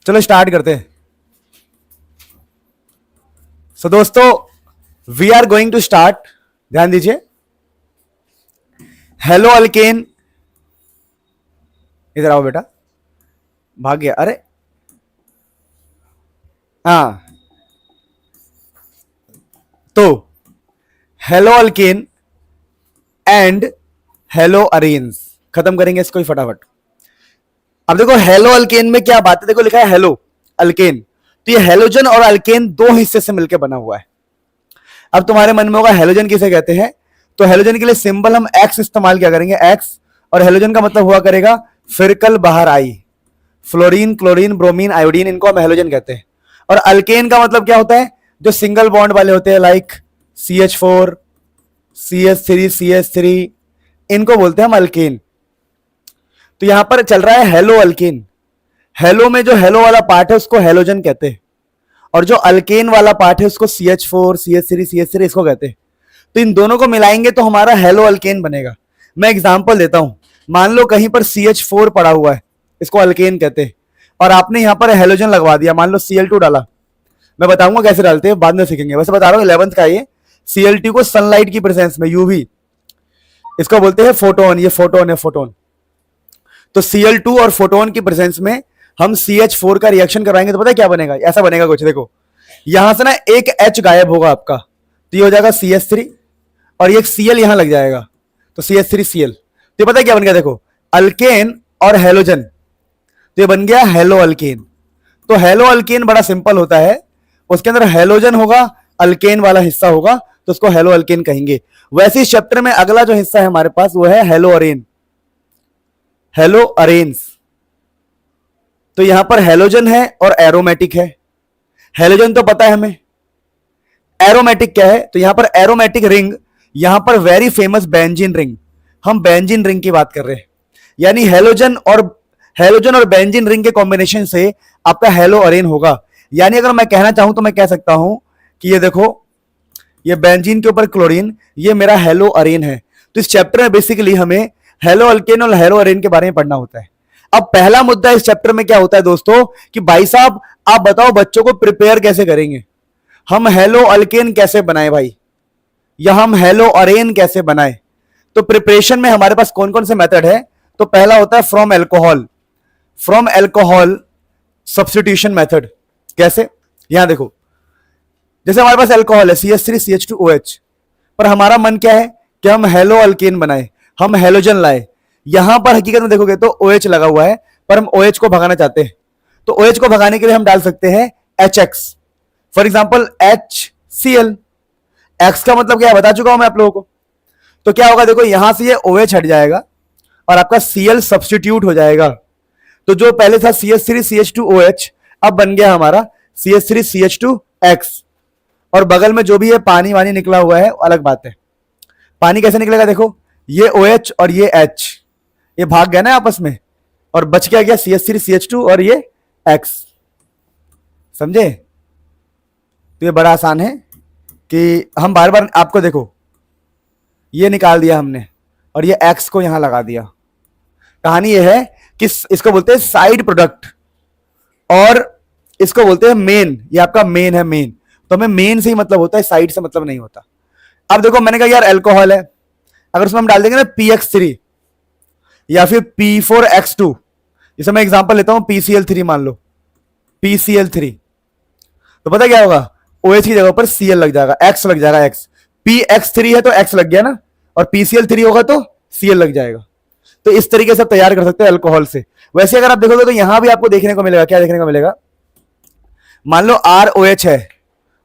चलो स्टार्ट करते हैं। सो दोस्तों, we are going to start. ध्यान दीजिए। हेलो अल्केन, इधर आओ बेटा, भाग गया। अरे हाँ, तो hello alkane and hello arenes, खत्म करेंगे इसको ही फटाफट। अब देखो हेलो अल्केन में क्या बात है, देखो लिखा है हेलो अल्केन, तो ये हेलोजन और अल्केन दो हिस्से से मिलकर बना हुआ है। अब तुम्हारे मन में होगा हेलोजन किसे कहते हैं, तो हेलोजन के लिए सिंबल हम एक्स इस्तेमाल क्या करेंगे, एक्स। और हेलोजन का मतलब हुआ करेगा फिरकल बाहर आई, फ्लोरीन, क्लोरीन, ब्रोमीन, आयोडीन, इनको हम हेलोजन कहते हैं। और अल्केन का मतलब क्या होता है, जो सिंगल बॉन्ड वाले होते हैं, लाइक CH4, CH3, CH3, इनको बोलते हैं हम अल्केन। तो यहां पर चल रहा है हेलो अल्केन। हेलो में जो हेलो वाला पार्ट है उसको हेलोजन कहते हैं, और जो अल्केन वाला पार्ट है उसको CH4, CH3, CH3 इसको कहते हैं। तो इन दोनों को मिलाएंगे तो हमारा हेलो अल्केन बनेगा। मैं एग्जांपल देता हूं, मान लो कहीं पर CH4 पड़ा हुआ है, इसको अल्केन कहते हैं, और आपने यहां पर हेलोजन लगवा दिया, मान लो Cl2 डाला। मैं बताऊंगा कैसे डालते हैं, बाद में सीखेंगे, वैसे बता रहा हूं 11th का ये। Cl2 को सनलाइट की प्रेजेंस में, यूवी, इसको बोलते हैं फोटोन, ये फोटोन है, फोटोन। तो Cl2 और फोटोन की प्रेजेंस में हम CH4 का रिएक्शन करवाएंगे तो पता है क्या बनेगा, ऐसा बनेगा कुछ, देखो यहां से ना एक H गायब होगा आपका, तो ये हो जाएगा CH3, और ये Cl यहां लग जाएगा, तो CH3Cl। तो ये पता है क्या बन गया, देखो अल्केन और हेलोजन, तो ये बन गया हेलो अल्केन। तो हेलो अल्केन बड़ा सिंपल होता है, उसके अंदर हेलोजन होगा, अल्केन वाला हिस्सा होगा, तो उसको हेलो अल्केन कहेंगे। वैसे इस चैप्टर में अगला जो हिस्सा है हमारे पास वो है हेलो अरेन, हेलो अरेन्स। तो यहां पर हेलोजन है और एरोमेटिक है। हेलोजन तो पता है हमें, एरोमेटिक क्या है, तो यहां पर एरोमेटिक रिंग, यहां पर वेरी फेमस बेंजीन रिंग, हम बेंजीन रिंग की बात कर रहे हैं। यानी हेलोजन और बेंजीन रिंग के कॉम्बिनेशन से आपका हेलो अरेन होगा। यानी अगर मैं कहना चाहूं तो मैं कह सकता हूं कि ये देखो, ये बेंजीन के ऊपर क्लोरीन, ये मेरा हेलो अरेन है। तो इस चैप्टर में बेसिकली हमें हेलो अल्केन और हेलो अरेन के बारे में पढ़ना होता है। अब पहला मुद्दा इस चैप्टर में क्या होता है दोस्तों, कि भाई साहब आप बताओ बच्चों को प्रिपेयर कैसे करेंगे, हम हेलो अल्केन कैसे बनाए भाई, या हम हेलो अरेन कैसे बनाए। तो प्रिपरेशन में हमारे पास कौन कौन से मेथड है, तो पहला होता है फ्रॉम एल्कोहल सब्स्टिट्यूशन मेथड। कैसे, यहां देखो, जैसे हमारे पास एल्कोहल है CH3CH2OH, पर हमारा मन क्या है कि हम हेलो अल्केन बनाए, हम हेलोजन लाए। यहां पर हकीकत में देखोगे तो OH लगा हुआ है, पर हम OH को भगाना चाहते हैं, तो OH को भगाने के लिए हम डाल सकते हैं HX, for example HCl। X का मतलब क्या है बता चुका हूं मैं आप लोगों को। तो क्या होगा, देखो यहां से ये OH हट जाएगा और आपका Cl सब्स्टिट्यूट हो जाएगा। तो जो पहले था CH3CH2OH, अब बन गया हमारा CH3CH2X। और बगल में जो भी है पानी वानी निकला हुआ है अलग बात है। पानी कैसे निकलेगा, देखो ये OH और ये H, ये भाग गया ना आपस में, और बच क्या गया CH3CH2 और ये X। समझे। तो ये बड़ा आसान है कि हम बार बार आपको, देखो ये निकाल दिया हमने और ये X को यहां लगा दिया। कहानी ये है कि इसको बोलते हैं साइड प्रोडक्ट, और इसको बोलते हैं मेन। ये आपका मेन है, मेन, तो हमें मेन से ही मतलब होता है, साइड से मतलब नहीं होता। अब देखो मैंने कहा यार एल्कोहल है, अगर उसमें हम डाल देंगे ना PX3 या फिर P4X2, जैसे मैं एग्जांपल लेता हूं PCl3, मान लो PCl3, तो पता क्या होगा, OH की जगह पर Cl लग जाएगा, X लग जाएगा, X। PX3 है तो X लग गया ना, और PCl3 होगा तो Cl लग जाएगा। तो इस तरीके से तैयार कर सकते हैं अल्कोहल से। वैसे अगर आप देखोगे तो यहां भी आपको देखने को मिलेगा, क्या देखने को मिलेगा, मान लो ROH है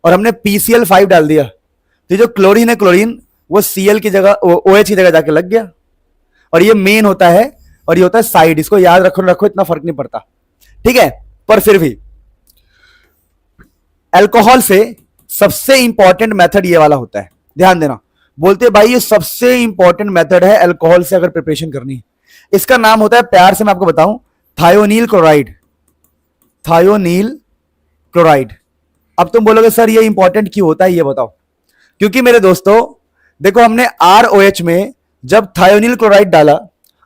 और हमने PCl5 डाल दिया, तो जो क्लोरीन है, क्लोरीन वो Cl की जगह, OH की जगह जाके लग गया। और ये मेन होता है और ये होता है साइड, इसको याद रखो, इतना फर्क नहीं पड़ता, ठीक है। पर फिर भी अल्कोहल से सबसे इंपॉर्टेंट मेथड ये वाला होता है, ध्यान देना। बोलते भाई ये सबसे इंपॉर्टेंट मेथड है अल्कोहल से अगर प्रिपरेशन करनी है। इसका नाम होता है, प्यार से मैं आपको बताऊं, थायोनील क्लोराइड, थायोनील क्लोराइड। अब तुम बोलोगे सर ये इंपॉर्टेंट क्यों होता है, ये बताओ। क्योंकि मेरे दोस्तों देखो, हमने ROH में जब थायोनील क्लोराइड डाला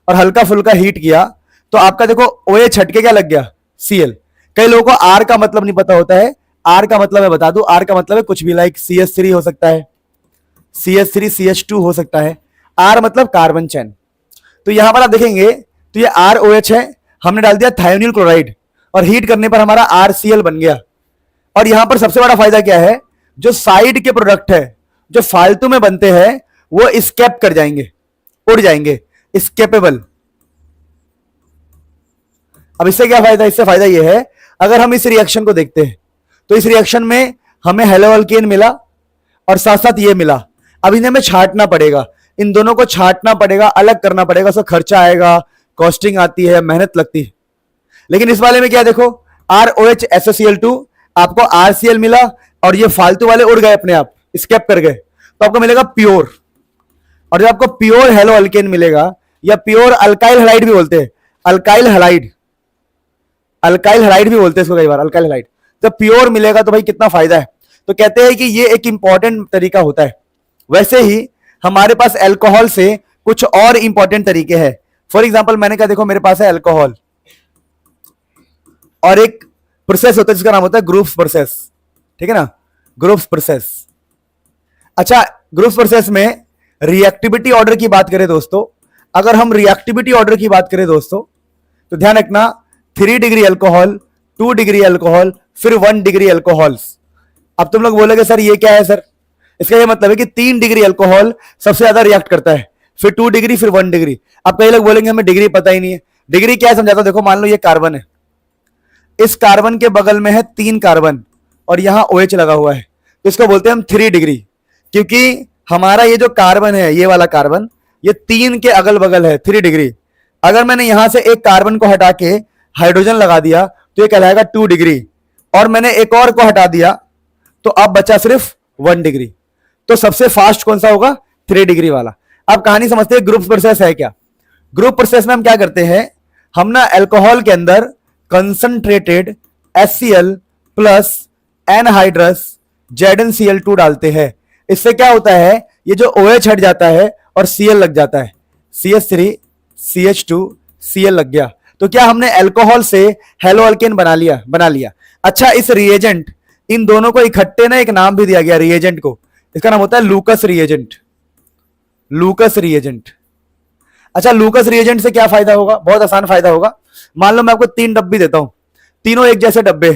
और हल्का फुल्का हीट किया, तो आपका देखो OH हटके क्या लग गया, Cl। कई लोगों को आर का मतलब नहीं पता होता है। आर का मतलब मैं बता दूं, आर का मतलब है कुछ भी, लाइक CH3 हो सकता है, CH3 CH2 हो सकता है। आर मतलब कार्बन चैन। तो यहां पर आप देखेंगे तो ये ROH है, हमने डाल दिया थायोनिल क्लोराइड और हीट करने पर हमारा RCl बन गया। और यहां पर सबसे बड़ा फायदा क्या है, जो साइड के प्रोडक्ट है जो फालतू में बनते हैं वो स्केप कर जाएंगे, उड़ जाएंगे, स्केपेबल। अब इससे क्या फायदा, इससे फायदा यह है, अगर हम इस रिएक्शन को देखते हैं तो इस रिएक्शन में हमें हेलो अल्केन मिला और साथ साथ ये मिला। अब इन्हें हमें छांटना पड़ेगा, इन दोनों को छांटना पड़ेगा, अलग करना पड़ेगा, उसका खर्चा आएगा, कॉस्टिंग आती है, मेहनत लगती है। लेकिन इस वाले में क्या देखो, ROH SOCl2 आपको RCl मिला और ये फालतू वाले उड़ गए अपने आप, स्केप कर गए, तो आपको मिलेगा प्योर। और जब आपको प्योर हेलो अल्केन मिलेगा, या प्योर अल्काइल हैलाइड भी बोलते हैं, अल्काइल हैलाइड, अल्काइल हैलाइड भी बोलते हैं इसको कई बार, अल्काइल हैलाइड। जब प्योर मिलेगा तो भाई कितना फायदा है। तो कहते हैं कि ये एक इंपॉर्टेंट तरीका होता है। वैसे ही हमारे पास अल्कोहल से कुछ और इंपॉर्टेंट तरीके हैं। फॉर एग्जांपल मैंने कहा देखो मेरे पास है अल्कोहल और एक प्रोसेस होता है जिसका नाम होता है ग्रुप्स प्रोसेस, ठीक है ना, ग्रुप्स प्रोसेस। अच्छा, ग्रुप्स प्रोसेस में रिएक्टिविटी ऑर्डर की बात करें दोस्तों, अगर हम रिएक्टिविटी ऑर्डर की बात करें दोस्तों, तो ध्यान रखना 3 डिग्री अल्कोहल, 2 डिग्री अल्कोहल, फिर 1 डिग्री अल्कोहल्स। अब तुम लोग बोलोगे सर ये क्या है सर, इसका ये मतलब है कि 3 डिग्री अल्कोहल सबसे ज्यादा रिएक्ट करता है, फिर 2 डिग्री, फिर 1 डिग्री। अब कई लोग बोलेंगे हमें डिग्री पता ही नहीं है। डिग्री क्या है समझाता हूं। देखो मान लो ये कार्बन है, इस कार्बन के बगल में है 3 कार्बन और यहां OH लगा हुआ है, तो इसको बोलते हैं हम 3 डिग्री, क्योंकि हमारा ये जो कार्बन है, ये वाला कार्बन, ये 3 के अगल बगल है, 3 डिग्री। अगर मैंने यहां से एक कार्बन को हटा के हाइड्रोजन लगा दिया तो ये कहलाएगा 2 डिग्री, और मैंने एक और को हटा दिया तो अब बचा सिर्फ 1 डिग्री। तो सबसे फास्ट कौन सा होगा, 3 डिग्री वाला। अब कहानी समझते हैं ग्रुप प्रोसेस है क्या। ग्रुप प्रोसेस में हम क्या करते हैं, हम ना अल्कोहल के अंदर concentrated HCl plus anhydrous ZnCl2 डालते हैं। इससे क्या होता है, ये जो OH हट जाता है और Cl लग जाता है, CH3 CH2 Cl लग गया। तो क्या हमने अल्कोहल से हेलो अल्केन बना लिया। अच्छा, इस रिएजेंट, इन दोनों को इकट्ठे ना एक नाम भी दिया गया रिएजेंट को, इसका नाम होता है लूकस रिएजेंट, लूकस रिएजेंट। अच्छा, लूकस रिएजेंट से क्या फायदा होगा, बहुत आसान फायदा होगा। मान लो मैं आपको 3 डब्बी देता हूं, तीनों एक जैसे डब्बे,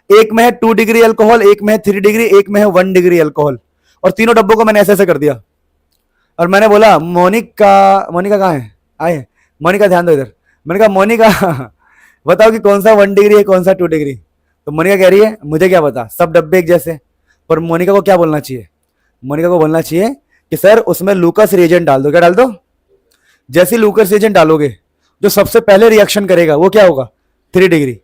एक में है 2 डिग्री अल्कोहल, एक में है 3 डिग्री, एक में है 1 डिग्री अल्कोहल, और तीनों डब्बों को मैंने ऐसे ऐसे कर दिया और मैंने बोला मोनिका, मोनिका कहां है, आए मोनिका ध्यान दो इधर। मैंने कहा मोनिका बताओ कि कौन सा 1 डिग्री है, कौन सा 2 डिग्री। तो मोनिका कह रही है मुझे क्या पता, सब डब्बे एक जैसे। पर मोनिका को क्या बोलना चाहिए, मोनिका को बोलना चाहिए कि सर उसमें लूकस रिएजेंट डाल दो। क्या डाल दो, जैसे लूकस रिएजेंट डालोगे जो सबसे पहले रिएक्शन करेगा वो क्या होगा, 3 डिग्री,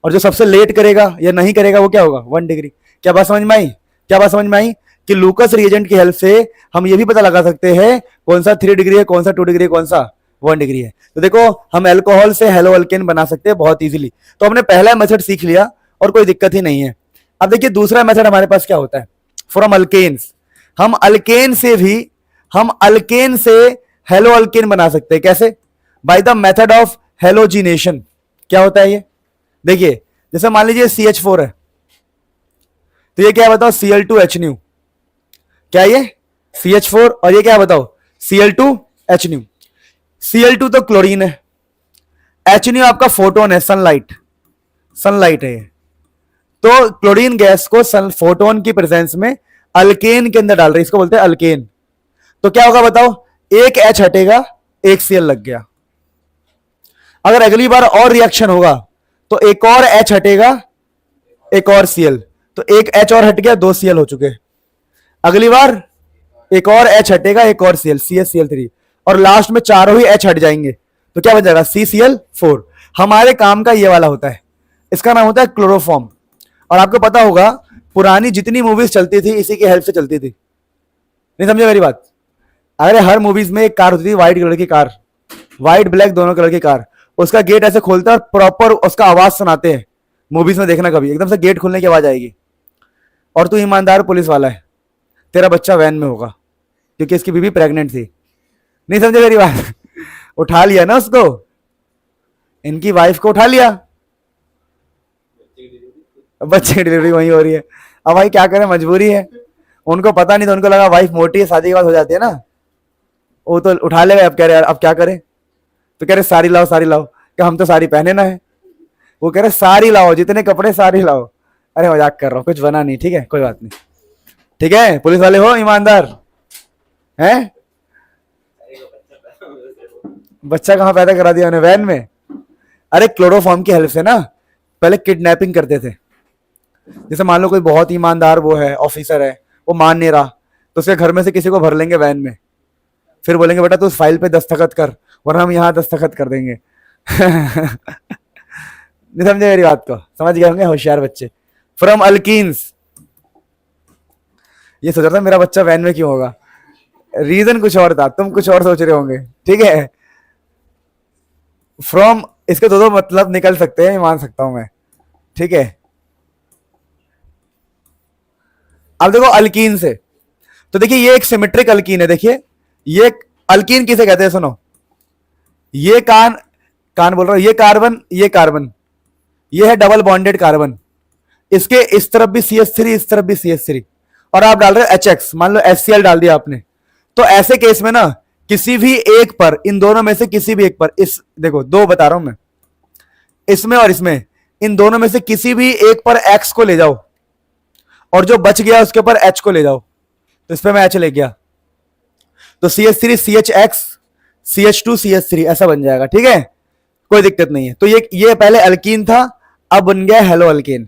और जो सबसे लेट करेगा या नहीं करेगा वो क्या होगा, 1 डिग्री। क्या बात समझ में आई, क्या बात समझ में आई कि लूकस रिएजेंट की हेल्प से हम ये भी पता लगा सकते हैं कौन सा 3 डिग्री है, कौन सा 2 डिग्री है, कौन सा 1 डिग्री है। तो देखो हम अल्कोहल से हेलो अल्केन बना सकते हैं बहुत इजीली। तो हमने पहला मेथड सीख लिया और कोई दिक्कत ही नहीं है। अब देखिए दूसरा मेथड हमारे पास क्या होता है, फ्रॉम अल्केन्स। हम अल्केन से हेलो अल्केन बना सकते हैं। कैसे, by the method of halogenation. क्या होता है ये, देखिए जैसे मान लीजिए CH4 है, तो ये क्या है बताओ, Cl2H। क्या ये CH4 और ये क्या है बताओ, Cl2H। Cl2 तो क्लोरीन है, H आपका फोटोन है, सनलाइट, सनलाइट है ये। तो क्लोरीन गैस को फोटोन की प्रेजेंस में अल्केन के अंदर डाल रहे हैं, इसको बोलते हैं अल्केन। तो क्या होगा बताओ, एक H हटेगा, एक Cl लग गया। अगर अगली बार और रिएक्शन होगा तो एक और H हटेगा, एक और Cl, तो एक H और हट गया, 2 Cl हो चुके। अगली बार एक और H हटेगा, एक और Cl, CH3, और लास्ट में चारों ही H हट जाएंगे, तो क्या बन जाएगा, CCl4। हमारे काम का ये वाला होता है, इसका नाम होता है क्लोरोफॉर्म। और आपको पता होगा पुरानी जितनी मूवीज चलती थी इसी की हेल्प से चलती थी। नहीं समझे मेरी बात, अरे हर मूवीज में एक कार होती थी, व्हाइट कलर की कार, व्हाइट ब्लैक दोनों कलर की कार, उसका गेट ऐसे खोलता है और प्रॉपर उसका आवाज सुनाते हैं। मूवीज में देखना कभी, एकदम से गेट खोलने की आवाज आएगी, और तू ईमानदार पुलिस वाला है, तेरा बच्चा वैन में होगा क्योंकि इसकी बीवी प्रेग्नेंट थी। नहीं समझे मेरी बात उठा लिया ना उसको, इनकी वाइफ को उठा लिया, बच्चे की डिलीवरी वहीं हो रही है। अब भाई क्या करें, मजबूरी है। उनको पता नहीं था, उनको लगा वाइफ मोटी है, शादी के बाद हो जाती है ना, वो तो उठा ले गए। अब कह रहे यार अब क्या करें, तो कह रहे साड़ी लाओ साड़ी लाओ, क्या हम तो साड़ी पहने ना है। वो कह रहे साड़ी लाओ, जितने कपड़े साड़ी लाओ। अरे मजाक कर रहा हूँ, कुछ बना नहीं, ठीक है कोई बात नहीं। ठीक है, पुलिस वाले हो ईमानदार हैं। बच्चा कहाँ पैदा करा दिया उन्हें, वैन में। अरे क्लोरोफॉर्म की हेल्प से ना पहले किडनैपिंग करते थे। जैसे मान लो कोई बहुत ईमानदार वो है, ऑफिसर है, वो मान नहीं रहा, तो उसके घर में से किसी को भर लेंगे वैन में, फिर बोलेंगे बेटा तू उस फाइल पे दस्तखत कर, वरना हम यहाँ दस्तखत कर देंगे। नहीं समझे मेरी बात को, समझ गए होंगे होशियार बच्चे। फ्रॉम अल्कीन्स, ये सोच रहा था मेरा बच्चा वैन में क्यों होगा, रीजन कुछ और था, तुम कुछ और सोच रहे होंगे, ठीक है। फ्रॉम, इसके दो मतलब निकल सकते हैं, मान सकता हूं मैं, ठीक है। अब देखो अल्कीन से, तो देखिए ये एक सिमेट्रिक अल्कीन है। देखिए ये अल्कीन किसे कहते हैं, सुनो, ये कान कान बोल रहा हूं, ये कार्बन, ये कार्बन, ये है डबल बॉन्डेड कार्बन, इसके इस तरफ भी CH3, इस तरफ भी CH3, और आप डाल रहे हो HX, मान लो HCl डाल दिया आपने। तो ऐसे केस में ना किसी भी एक पर, इन दोनों में से किसी भी एक पर, इस देखो दो बता रहा हूं मैं, इसमें और इसमें, इन दोनों में से किसी भी एक पर X को ले जाओ, और जो बच गया उसके ऊपर H को ले जाओ। तो इस पर मैं H ले गया, तो CH3 CHX, CH2 CH3 ऐसा बन जाएगा, ठीक है, कोई दिक्कत नहीं है। तो ये पहले अल्कीन था, अब बन गया हेलो अल्केन,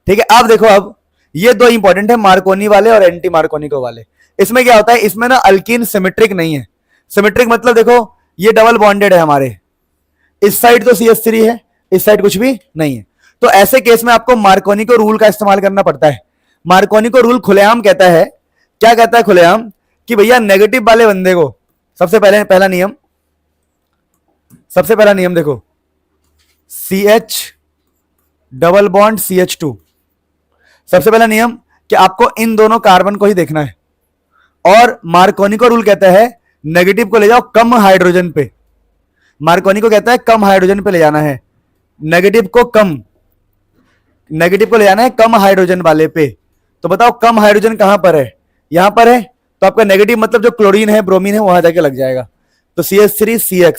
ठीक है। अब देखो, अब ये दो इंपॉर्टेंट है, मार्कोनी वाले और एंटी मार्कोनिको वाले। इसमें क्या होता है, इसमें ना अल्कीन सिमेट्रिक नहीं है। सिमेट्रिक मतलब देखो ये डबल बॉन्डेड है हमारे, इस साइड तो CH3 है, इस साइड कुछ भी नहीं है। तो ऐसे केस में आपको मार्कोनिको रूल का इस्तेमाल करना पड़ता है। मार्कोनिको रूल खुलेआम कहता है, क्या कहता है खुलेआम, कि भैया नेगेटिव वाले बंदे को, सबसे पहला नियम देखो, CH डबल बॉन्ड CH2, सबसे पहला नियम कि आपको इन दोनों कार्बन को ही देखना है। और मार्कोनिको रूल कहता है नेगेटिव को ले जाओ कम हाइड्रोजन पे, मार्कोनिको कहता है कम हाइड्रोजन पे ले जाना है, नेगेटिव को ले जाना है कम हाइड्रोजन वाले पे। तो बताओ कम हाइड्रोजन कहां पर है, यहां पर है, तो आपका नेगेटिव मतलब जो क्लोरीन है ब्रोमीन है वहां जाके लग जाएगा, तो CH3 CX।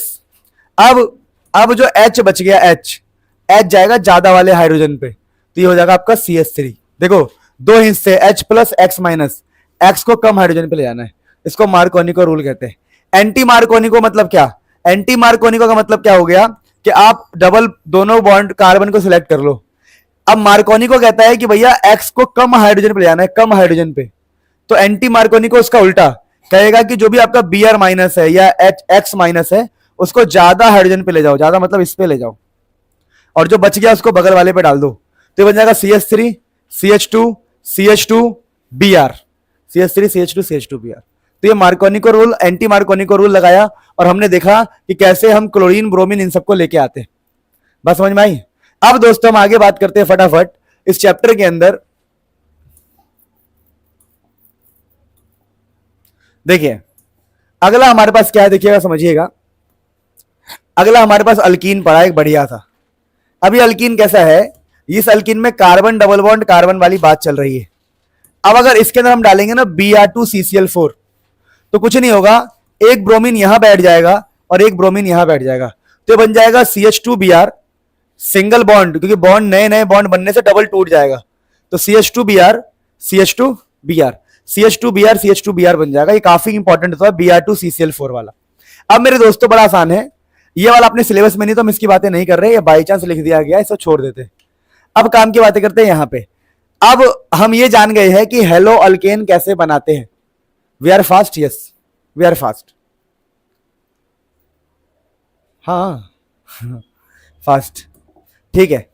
अब जो H बच गया, H जाएगा ज्यादा वाले हाइड्रोजन पे, तो ये हो जाएगा आपका CH3। देखो दो हिस्से H plus X minus, X को कम हाइड्रोजन पे ले जाना है, इसको मार्कोनिको रूल कहते हैं। एंटी मार्कोनिको मतलब क्या, एंटी मार्कोनिको का मतलब क्या हो गया कि आप डबल दोनों बॉन्ड कार्बन को सिलेक्ट कर लो। अब मार्कोनिको कहता है कि भैया X को कम हाइड्रोजन पे ले जाना है, कम हाइड्रोजन पे। तो एंटी मार्कोनिको उसका उल्टा कहेगा कि जो भी आपका Br माइनस है या X माइनस है उसको ज्यादा हाइड्रोजन पे ले जाओ, ज्यादा मतलब इस पे ले जाओ, और जो बच गया उसको बगल वाले पे डाल दो, तो बन जाएगा CH3 CH2 CH2 Br, CH3 CH2 CH2 Br। तो ये Markovnikov rule, anti Markovnikov rule लगाया, और हमने देखा कि कैसे हम क्लोरीन ब्रोमीन इन सबको लेके आते हैं। बस समझ में आई। अब दोस्तों हम आगे बात करते हैं फटाफट इस चैप्टर के अंदर। देखिए अगला हमारे पास क्या है, देखिएगा समझिएगा। अगला हमारे पास अल्कीन पड़ा एक बढ़िया था। अभी अल्कीन कैसा है, इस अल्कीन में कार्बन डबल बॉन्ड कार्बन वाली बात चल रही है। अब अगर इसके अंदर हम डालेंगे ना Br2CCl4, तो कुछ नहीं होगा, एक ब्रोमीन यहां बैठ जाएगा और एक ब्रोमीन यहां बैठ जाएगा, तो बन जाएगा CH2Br सिंगल बॉन्ड, क्योंकि बॉन्ड नए बॉन्ड बनने से डबल टूट जाएगा, तो CH2Br CH2Br CH2Br CH2Br बन जाएगा। ये काफी इंपॉर्टेंट होता है Br2CCl4 वाला। अब मेरे दोस्तों बड़ा आसान है, ये वाला अपने सिलेबस में नहीं तो हम इसकी बातें नहीं कर रहे, ये बाई चांस लिख दिया गया, इसको छोड़ देते। अब काम की बातें करते हैं यहां पे। अब हम ये जान गए हैं कि हेलो अल्केन कैसे बनाते हैं। We are fast, yes we are fast, हाँ फास्ट, ठीक है।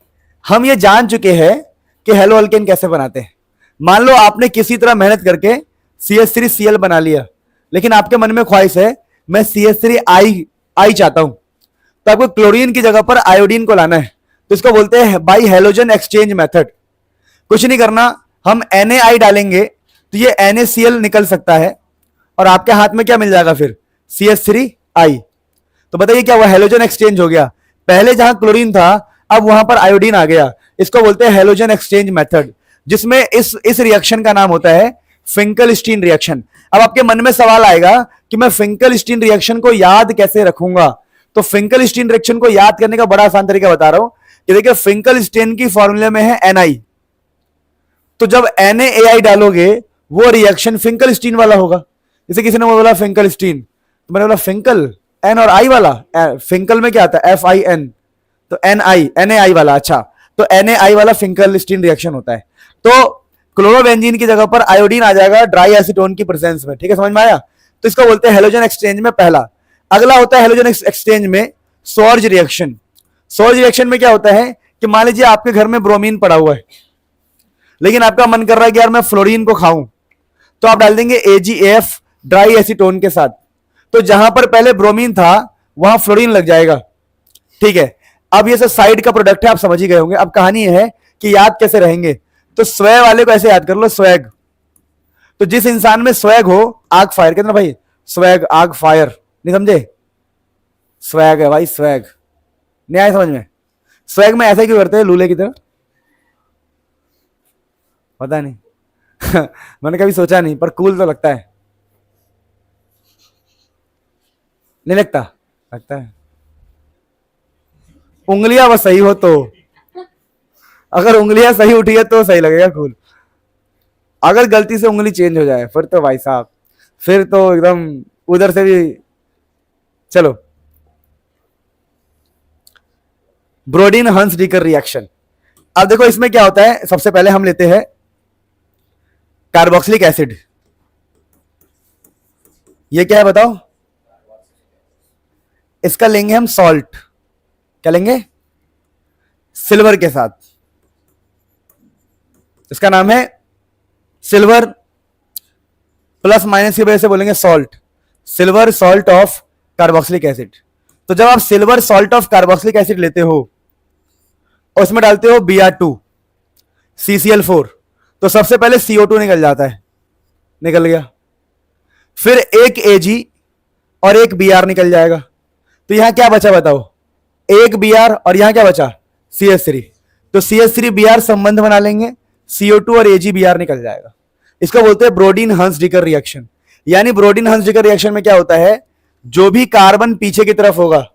हम ये जान चुके हैं कि हेलो अल्केन कैसे बनाते हैं। मान लो आपने किसी तरह मेहनत करके CH3Cl बना लिया, लेकिन आपके मन में ख्वाहिश है मैं CH3I चाहता हूं, तो आपको क्लोरीन की जगह पर आयोडीन को लाना है, तो इसको बोलते हैं बाई हेलोजन एक्सचेंज मेथड। कुछ नहीं करना, हम NaI डालेंगे तो ये NaCl निकल सकता है, और आपके हाथ में क्या मिल जाएगा फिर, CH3I। तो बताइए क्या हुआ, हेलोजन एक्सचेंज हो गया। पहले जहां क्लोरीन था अब वहां पर आयोडीन आ गया, इसको बोलते हैं हेलोजन एक्सचेंज मेथड, जिसमें इस रिएक्शन का नाम होता है फिंकलस्टीन रिएक्शन। अब आपके मन में सवाल आएगा कि मैं फिंकलस्टीन रिएक्शन को याद कैसे रखूंगा। तो फिंकलस्टीन रिएक्शन को याद करने का बड़ा आसान तरीका बता रहा हूं कि देखिए फिंकलस्टीन की फॉर्मूले में है Ni, तो जब NaAI डालोगे वो रिएक्शन फिंकलस्टीन वाला होगा। जैसे किसी ने बोला फिंकलस्टीन, तो मैंने बोला फिंकल एन और आई वाला, फिंकल में क्या आता है FIN, तो NaI वाला। अच्छा, तो NaI वाला फिंकलस्टीन रिएक्शन होता है। तो क्लोरोबेंजीन की जगह पर आयोडीन आ जाएगा ड्राई एसीटोन की प्रेजेंस में। ठीक है, समझ में आया? तो इसको बोलते हैं हेलोजन एक्सचेंज में पहला। अगला होता है हेलोजन एक्सचेंज में सॉर्ज रिएक्शन। सॉर्ज रिएक्शन में क्या होता है कि मान लीजिए आपके घर में ब्रोमीन पड़ा हुआ है, लेकिन आपका मन कर रहा है कि यार मैं फ्लोरीन को खाऊं, तो आप डाल देंगे AgAF ड्राई एसीटोन के साथ, तो जहां पर पहले ब्रोमीन था वहां फ्लोरीन लग जाएगा। ठीक है, अब ये सब साइड का प्रोडक्ट है, आप समझ ही गए होंगे। अब कहानी है कि याद कैसे रहेंगे, तो स्वैग वाले को ऐसे याद कर लो, स्वैग। तो जिस इंसान में स्वैग हो, आग फायर, कहते ना भाई स्वैग आग फायर, नहीं समझे? स्वैग है भाई, स्वैग नहीं आया समझ में? स्वैग में ऐसे क्यों करते हैं लूले की तरह, पता नहीं मैंने कभी सोचा नहीं, पर कूल तो लगता है, नहीं लगता? लगता है। उंगलियां बस सही हो तो, अगर उंगलियां सही उठी है तो सही लगेगा कूल। अगर गलती से उंगली चेंज हो जाए फिर तो भाई साहब, फिर तो एकदम उधर से भी। चलो, ब्रोडीन हंस डीकर रिएक्शन। अब देखो इसमें क्या होता है, सबसे पहले हम लेते हैं कार्बोक्सिलिक एसिड। ये क्या है बताओ? इसका लेंगे हम सॉल्ट, क्या लेंगे? सिल्वर के साथ। इसका नाम है सिल्वर, प्लस माइनस की वजह से बोलेंगे salt, silver salt of carboxylic acid. तो जब आप silver salt of carboxylic acid लेते हो और उसमें डालते हो Br2 CCl4, तो सबसे पहले CO2 निकल जाता है, निकल गया। फिर एक Ag और एक Br निकल जाएगा, तो यहां क्या बचा बताओ? एक Br और यहां क्या बचा? CH3। तो CH3Br संबंध बना लेंगे, CO2 और AgBr निकल जाएगा। इसको बोलते हैं ब्रोडीन हंस डीकर रिएक्शन। यानी ब्रोडीन हंस डीकर रिएक्शन में क्या होता है, जो भी कार्बन पीछे की तरफ होगा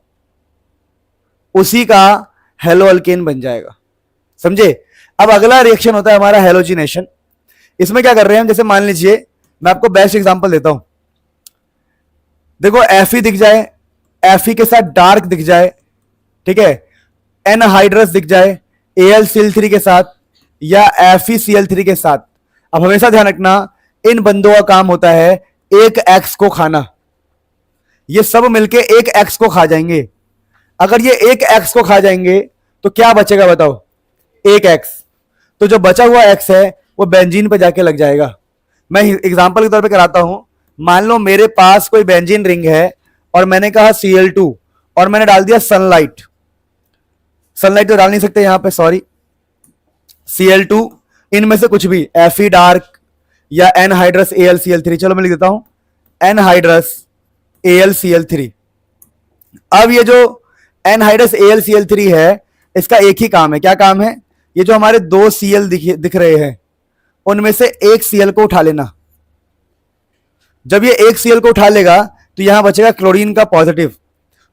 उसी का हेलो अल्केन बन जाएगा, समझे? अब अगला रिएक्शन होता है हमारा हेलोजिनेशन। इसमें क्या कर रहे हैं हम, जैसे मान लीजिए मैं आपको बेस्ट एग्जांपल देता हूं। देखो Fe दिख जाए, Fe के साथ डार्क दिख जाए, ठीक है, एनहाइड्रस दिख जाए AlCl3 के साथ या FeCl3 के साथ। अब हमेशा ध्यान रखना, इन बंदों का काम होता है एक एक्स को खाना। ये सब मिलके एक एक्स को खा जाएंगे। अगर ये एक एक्स को खा जाएंगे तो क्या बचेगा बताओ? एक एक्स। तो जो बचा हुआ एक्स है वो बेंजीन पे जाके लग जाएगा। मैं एग्जांपल के तौर पे कराता हूं। मान लो मेरे पास कोई बेंजीन रिंग है और मैंने कहा Cl2 और मैंने डाल दिया सनलाइट। सनलाइट तो डाल नहीं सकते यहां पे, सॉरी, Cl2, इनमें से कुछ भी, Fe डार्क या एनहाइड्रस AlCl3। चलो मैं लिख देता हूं एनहाइड्रस AlCl3। अब ये जो एनहाइड्रस AlCl3 है, इसका एक ही काम है। क्या काम है? ये जो हमारे दो Cl दिख रहे हैं उनमें से एक Cl को उठा लेना। जब ये एक Cl को उठा लेगा तो यहां बचेगा क्लोरीन का पॉजिटिव,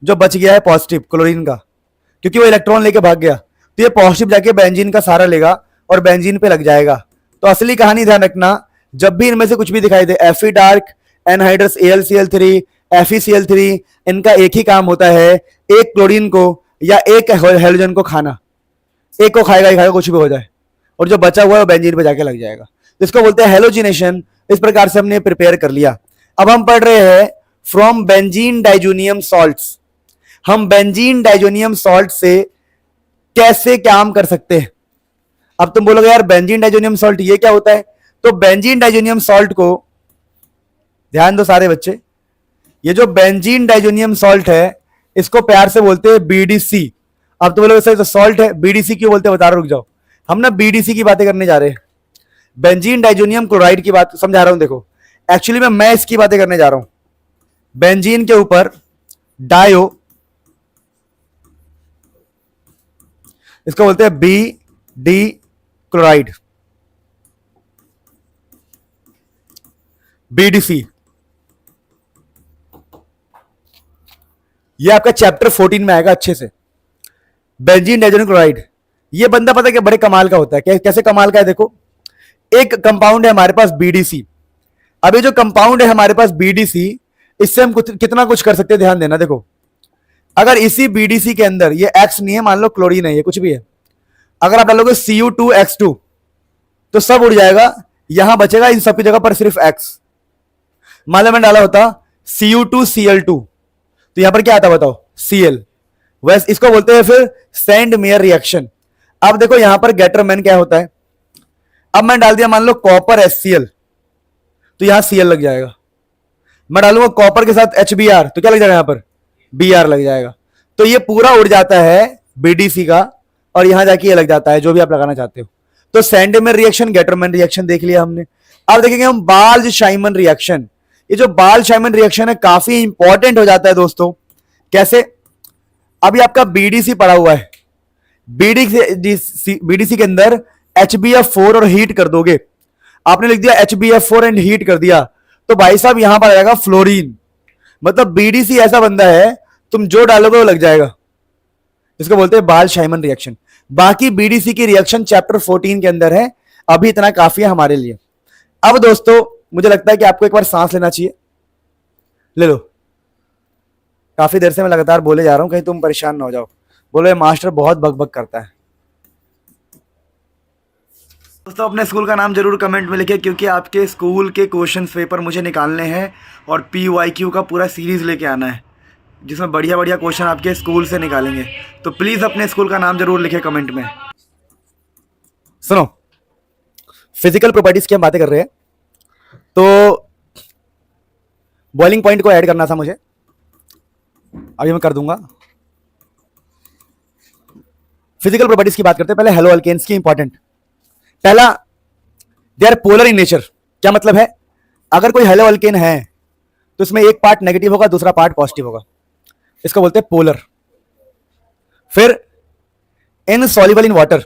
जो बच गया है पॉजिटिव क्लोरीन का, क्योंकि वो इलेक्ट्रॉन लेके भाग गया। तो ये पॉजिटिव जाके बेंजीन का सहारा लेगा और बेंजीन पे लग जाएगा। तो असली कहानी ध्यान रखना, जब भी इनमें से कुछ भी दिखाई दे, Fe dark, anhydrous AlCl3, FeCl3, इनका एक ही काम होता है एक क्लोरीन को या एक हेलोजन को खाना। एक को खाएगा ही खाएगा, कुछ भी हो जाए, और जो बचा हुआ है वो बेंजीन पे जाके लग जाएगा। तो इसको बोलते हैं हेलोजिनेशन। इस प्रकार से हमने प्रिपेयर कर लिया। अब हम पढ़ रहे हैं फ्रॉम बेंजीन डाइजोनियम सॉल्ट्स। हम बेंजीन डाइजोनियम सॉल्ट से कैसे काम कर सकते हैं? अब तुम बोलोगे यार बेंजीन डाइजोनियम सॉल्ट ये क्या होता है? तो बेंजीन डाइजोनियम सॉल्ट को ध्यान दो सारे बच्चे, ये जो बेंजीन डाइजोनियम सॉल्ट है इसको प्यार से बोलते हैं BDC। अब तो बोलोगे सर तो सॉल्ट है, BDC क्यों बोलते हैं बता रहा, रुक जाओ। हम ना BDC की बातें करने जा रहे हैं, बेंजीन डाइजोनियम क्लोराइड की बात समझा रहा हूं। देखो एक्चुअली में मैं इसकी बातें करने जा रहा हूं, बेंजीन के ऊपर डायो, इसको बोलते हैं डी क्लोराइड, BDC। ये आपका चैप्टर 14 में आएगा अच्छे से। बेंजीन डाइजेनियम क्लोराइड, ये बंदा पता है कि बड़े कमाल का होता है। कैसे कमाल का है देखो, एक कंपाउंड है हमारे पास BDC। अभी जो कंपाउंड है हमारे पास BDC, इससे हम कितना कुछ कर सकते हैं, ध्यान देना। देखो अगर इसी BDC के अंदर ये X नहीं है, मान लो क्लोरीन है, ये कुछ भी है, अगर आप डालोगे Cu2X2 तो सब उड़ जाएगा, यहां बचेगा इन सब की जगह पर सिर्फ X। मान लो मैंने डाला होता Cu2Cl2 तो यहां पर क्या आता बताओ, Cl। वैसे इसको बोलते हैं फिर सेंड मेयर रिएक्शन। अब देखो यहां पर गेटरमैन क्या होता है, अब मैं डाल दिया मान लो कॉपर HCl तो यहां Cl लग जाएगा। मैं डालूंगा कॉपर के साथ HBr तो क्या लग जाएगा, यहां पर Br लग जाएगा। तो ये पूरा उड़ जाता है BDC का और यहां जाके ये लग जाता है जो भी आप लगाना चाहते हो। तो सेंडमेयर रिएक्शन, गेटरमैन रिएक्शन देख लिया हमने। अब देखेंगे हम बाल्ज शाइमन रिएक्शन। ये जो बाल्ज शाइमन रिएक्शन है काफी इंपॉर्टेंट हो जाता है दोस्तों। कैसे, अभी आपका BDC पड़ा हुआ है, BDC के अंदर HBF4 और हीट कर दोगे, आपने लिख दिया HBF4 एंड हीट कर दिया तो भाई साहब यहां पर आएगा फ्लोरीन। मतलब BDC ऐसा बंदा है तुम जो डालोगे वो लग जाएगा, इसको बोलते हैं बाल शाइमन रिएक्शन। बाकी BDC की रिएक्शन चैप्टर 14 के अंदर है, अभी इतना काफी है हमारे लिए। अब दोस्तों मुझे लगता है कि आपको एक बार सांस लेना चाहिए, ले लो। काफी देर से मैं लगातार बोले जा रहा हूं, कहीं तुम परेशान ना हो जाओ, बोलो मास्टर बहुत बकबक करता है। दोस्तों अपने स्कूल का नाम जरूर कमेंट में लिखें, क्योंकि आपके स्कूल के क्वेश्चन पेपर मुझे निकालने हैं और PYQ का पूरा सीरीज लेके आना है जिसमें बढ़िया बढ़िया क्वेश्चन आपके स्कूल से निकालेंगे। तो प्लीज अपने स्कूल का नाम जरूर लिखें कमेंट में। सुनो, फिजिकल प्रॉपर्टीज की हम बातें कर रहे हैं, तो बॉइलिंग पॉइंट को ऐड करना था मुझे, अभी मैं कर दूंगा। फिजिकल प्रॉपर्टीज की बात करते हैं, पहले हेलो अल्केन्स की इंपॉर्टेंट। पहला, they are polar in nature. क्या मतलब है, अगर कोई हेलो अल्केन है तो इसमें एक पार्ट नेगेटिव होगा, दूसरा पार्ट पॉजिटिव होगा, इसको बोलते हैं पोलर। फिर इनसॉल्युबल इन वाटर,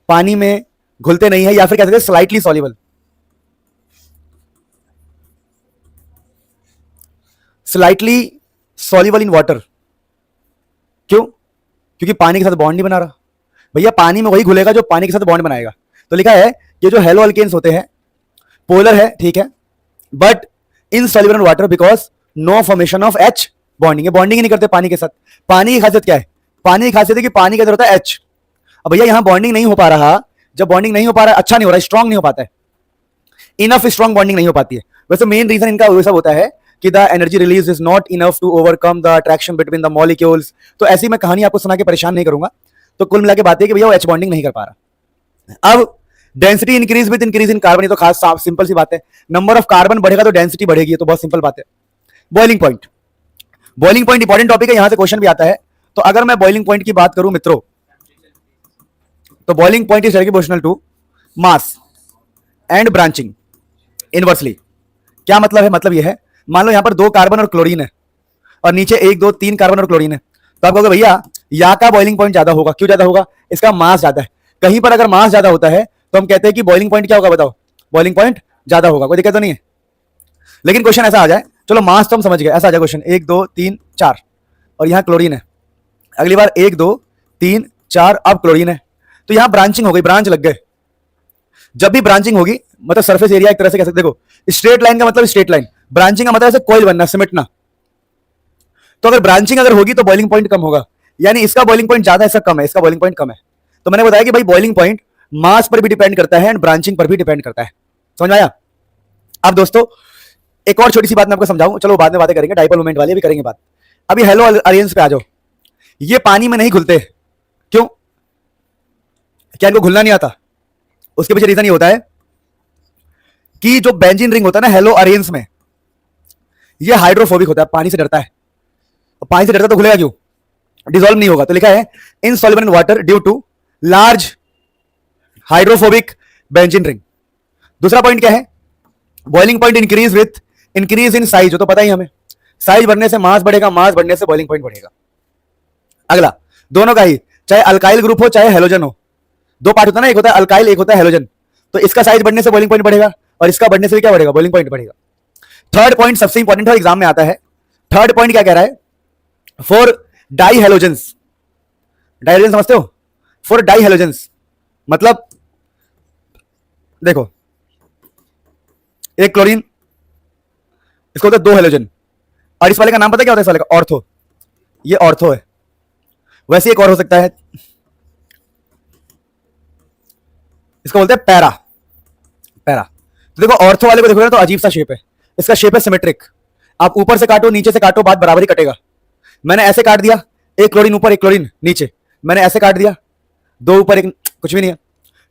पानी में घुलते नहीं है, या फिर कहते हैं slightly soluble. Slightly soluble in water, क्यों, क्योंकि पानी के साथ बॉन्ड नहीं बना रहा। भैया पानी में वही घुलेगा जो पानी के साथ बॉन्ड बनाएगा। तो लिखा है ये जो हेलो अल्केन्स होते हैं पोलर है, ठीक है, but insoluble in water because no formation of H bonding, bonding ही नहीं करते पानी के साथ। पानी की खासियत क्या है, पानी की खासियत है कि पानी के अंदर होता है H। अब भैया यहां बॉन्डिंग नहीं हो पा रहा, जब बॉन्डिंग नहीं हो पा रहा, अच्छा नहीं हो रहा, स्ट्रांग नहीं हो पाता है, इनफ स्ट्रांग बॉन्डिंग नहीं हो पाती है। वैसे मेन रीजन इनका वैसा होता है कि the energy release is not enough to overcome the attraction between the molecules. तो ऐसी मैं कहानी आपको सुना के परेशान नहीं करूंगा। तो कुल मिला के बात है कि भैया वो H बॉन्डिंग नहीं कर पा रहा। अब density increase with increase in carbon, ये तो खास सिंपल सी बात है, नंबर ऑफ कार्बन बढ़ेगा तो डेंसिटी बढ़ेगी, तो बहुत सिंपल बात है। Boiling point, boiling point important topic है, यहां से क्वेश्चन भी आता है। तो अगर मैं बॉइलिंग पॉइंट की बात करूं मित्रों, तो boiling point is proportional to mass and branching inversely. क्या मतलब है, मतलब यह है, मान लो यहां पर 2 कार्बन और क्लोरीन है और नीचे 1 2 3 कार्बन और क्लोरीन है, तो आप कहोगे भैया या का बॉइलिंग पॉइंट ज्यादा होगा। क्यों ज्यादा होगा, इसका मास ज्यादा है। कहीं पर अगर मास ज्यादा होता है तो हम कहते हैं कि बॉइलिंग पॉइंट क्या होगा, बताओ, बॉइलिंग पॉइंट ज्यादा होगा, कोई दिक्कत तो नहीं है। लेकिन क्वेश्चन ऐसा आ जाए, चलो मास तो हम समझ गए, ऐसा आ जाए क्वेश्चन 1 2 3 4 और यहां क्लोरीन है, अगली बार 1 2 3 4 अब क्लोरीन है, तो यहां ब्रांचिंग हो गई, ब्रांच लग गए। जब भी ब्रांचिंग होगी मतलब सरफेस एरिया एक तरह से कह सकते, देखो स्ट्रेट लाइन का मतलब स्ट्रेट लाइन, ब्रांचिंग का मतलब ऐसे कोइल बनना, सिमटना। तो अगर ब्रांचिंग अगर होगी तो बॉइलिंग पॉइंट कम होगा, यानी इसका बॉइलिंग पॉइंट ज्यादा है, इसका कम है, इसका बॉइलिंग पॉइंट कम है। तो मैंने बताया कि भाई बॉइलिंग पॉइंट मास पर भी डिपेंड करता है एंड ब्रांचिंग पर भी डिपेंड करता है। समझ आया। अब दोस्तों एक और छोटी सी बात मैं आपको समझाऊं, चलो बाद में बातें करेंगे, डाइपोल मोमेंट वाली भी करेंगे बात। अभी हेलो अरेंज पे आ जाओ, ये पानी में नहीं घुलते, क्यों, क्या इनको घुलना नहीं आता? उसके पीछे रीजन ये होता है कि जो बेंजीन रिंग होता है ना हेलो अरेंज में, ये हाइड्रोफोबिक होता है, पानी से डरता है। पानी से डरता तो घुलेगा क्यों, डिसॉल्व नहीं होगा। तो लिखा है insoluble in water due to large hydrophobic benzene ring. दूसरा पॉइंट क्या है, boiling point increase with increase in size, तो पता ही हमें, साइज बढ़ने से मास बढ़ेगा, मास बढ़ने से बॉइलिंग पॉइंट बढ़ेगा। अगला, दोनों का ही, चाहे अल्काइल ग्रुप हो चाहे हेलोजन हो, दो पार्ट होता है ना, एक होता है अल्काइल, एक होता है हेलोजन। तो इसका साइज बढ़ने से बॉइलिंग पॉइंट बढ़ेगा और इसका बढ़ने से भी क्या बढ़ेगा, बॉइलिंग पॉइंट बढ़ेगा। थर्ड पॉइंट सबसे इंपॉर्टेंट है, एग्जाम में आता है। थर्ड पॉइंट क्या कह रहा है, for di halogens, di halogen समझते हो, फॉर डाई हेलोजेंस मतलब देखो एक क्लोरीन, इसको होता है दो हेलोजन, और इस वाले का नाम पता है क्या होता है, इस वाले का ऑर्थो, ये ऑर्थो है। वैसे एक और हो सकता है, इसको बोलते हैं पैरा, पैरा। तो देखो ऑर्थो वाले को देखोगे ना तो अजीब सा शेप है, इसका शेप है सिमेट्रिक। आप ऊपर से काटो नीचे से काटो बात बराबर ही कटेगा। मैंने ऐसे काट दिया, एक क्लोरीन ऊपर एक क्लोरीन नीचे, मैंने ऐसे काट दिया, दो ऊपर एक, कुछ भी नहीं है।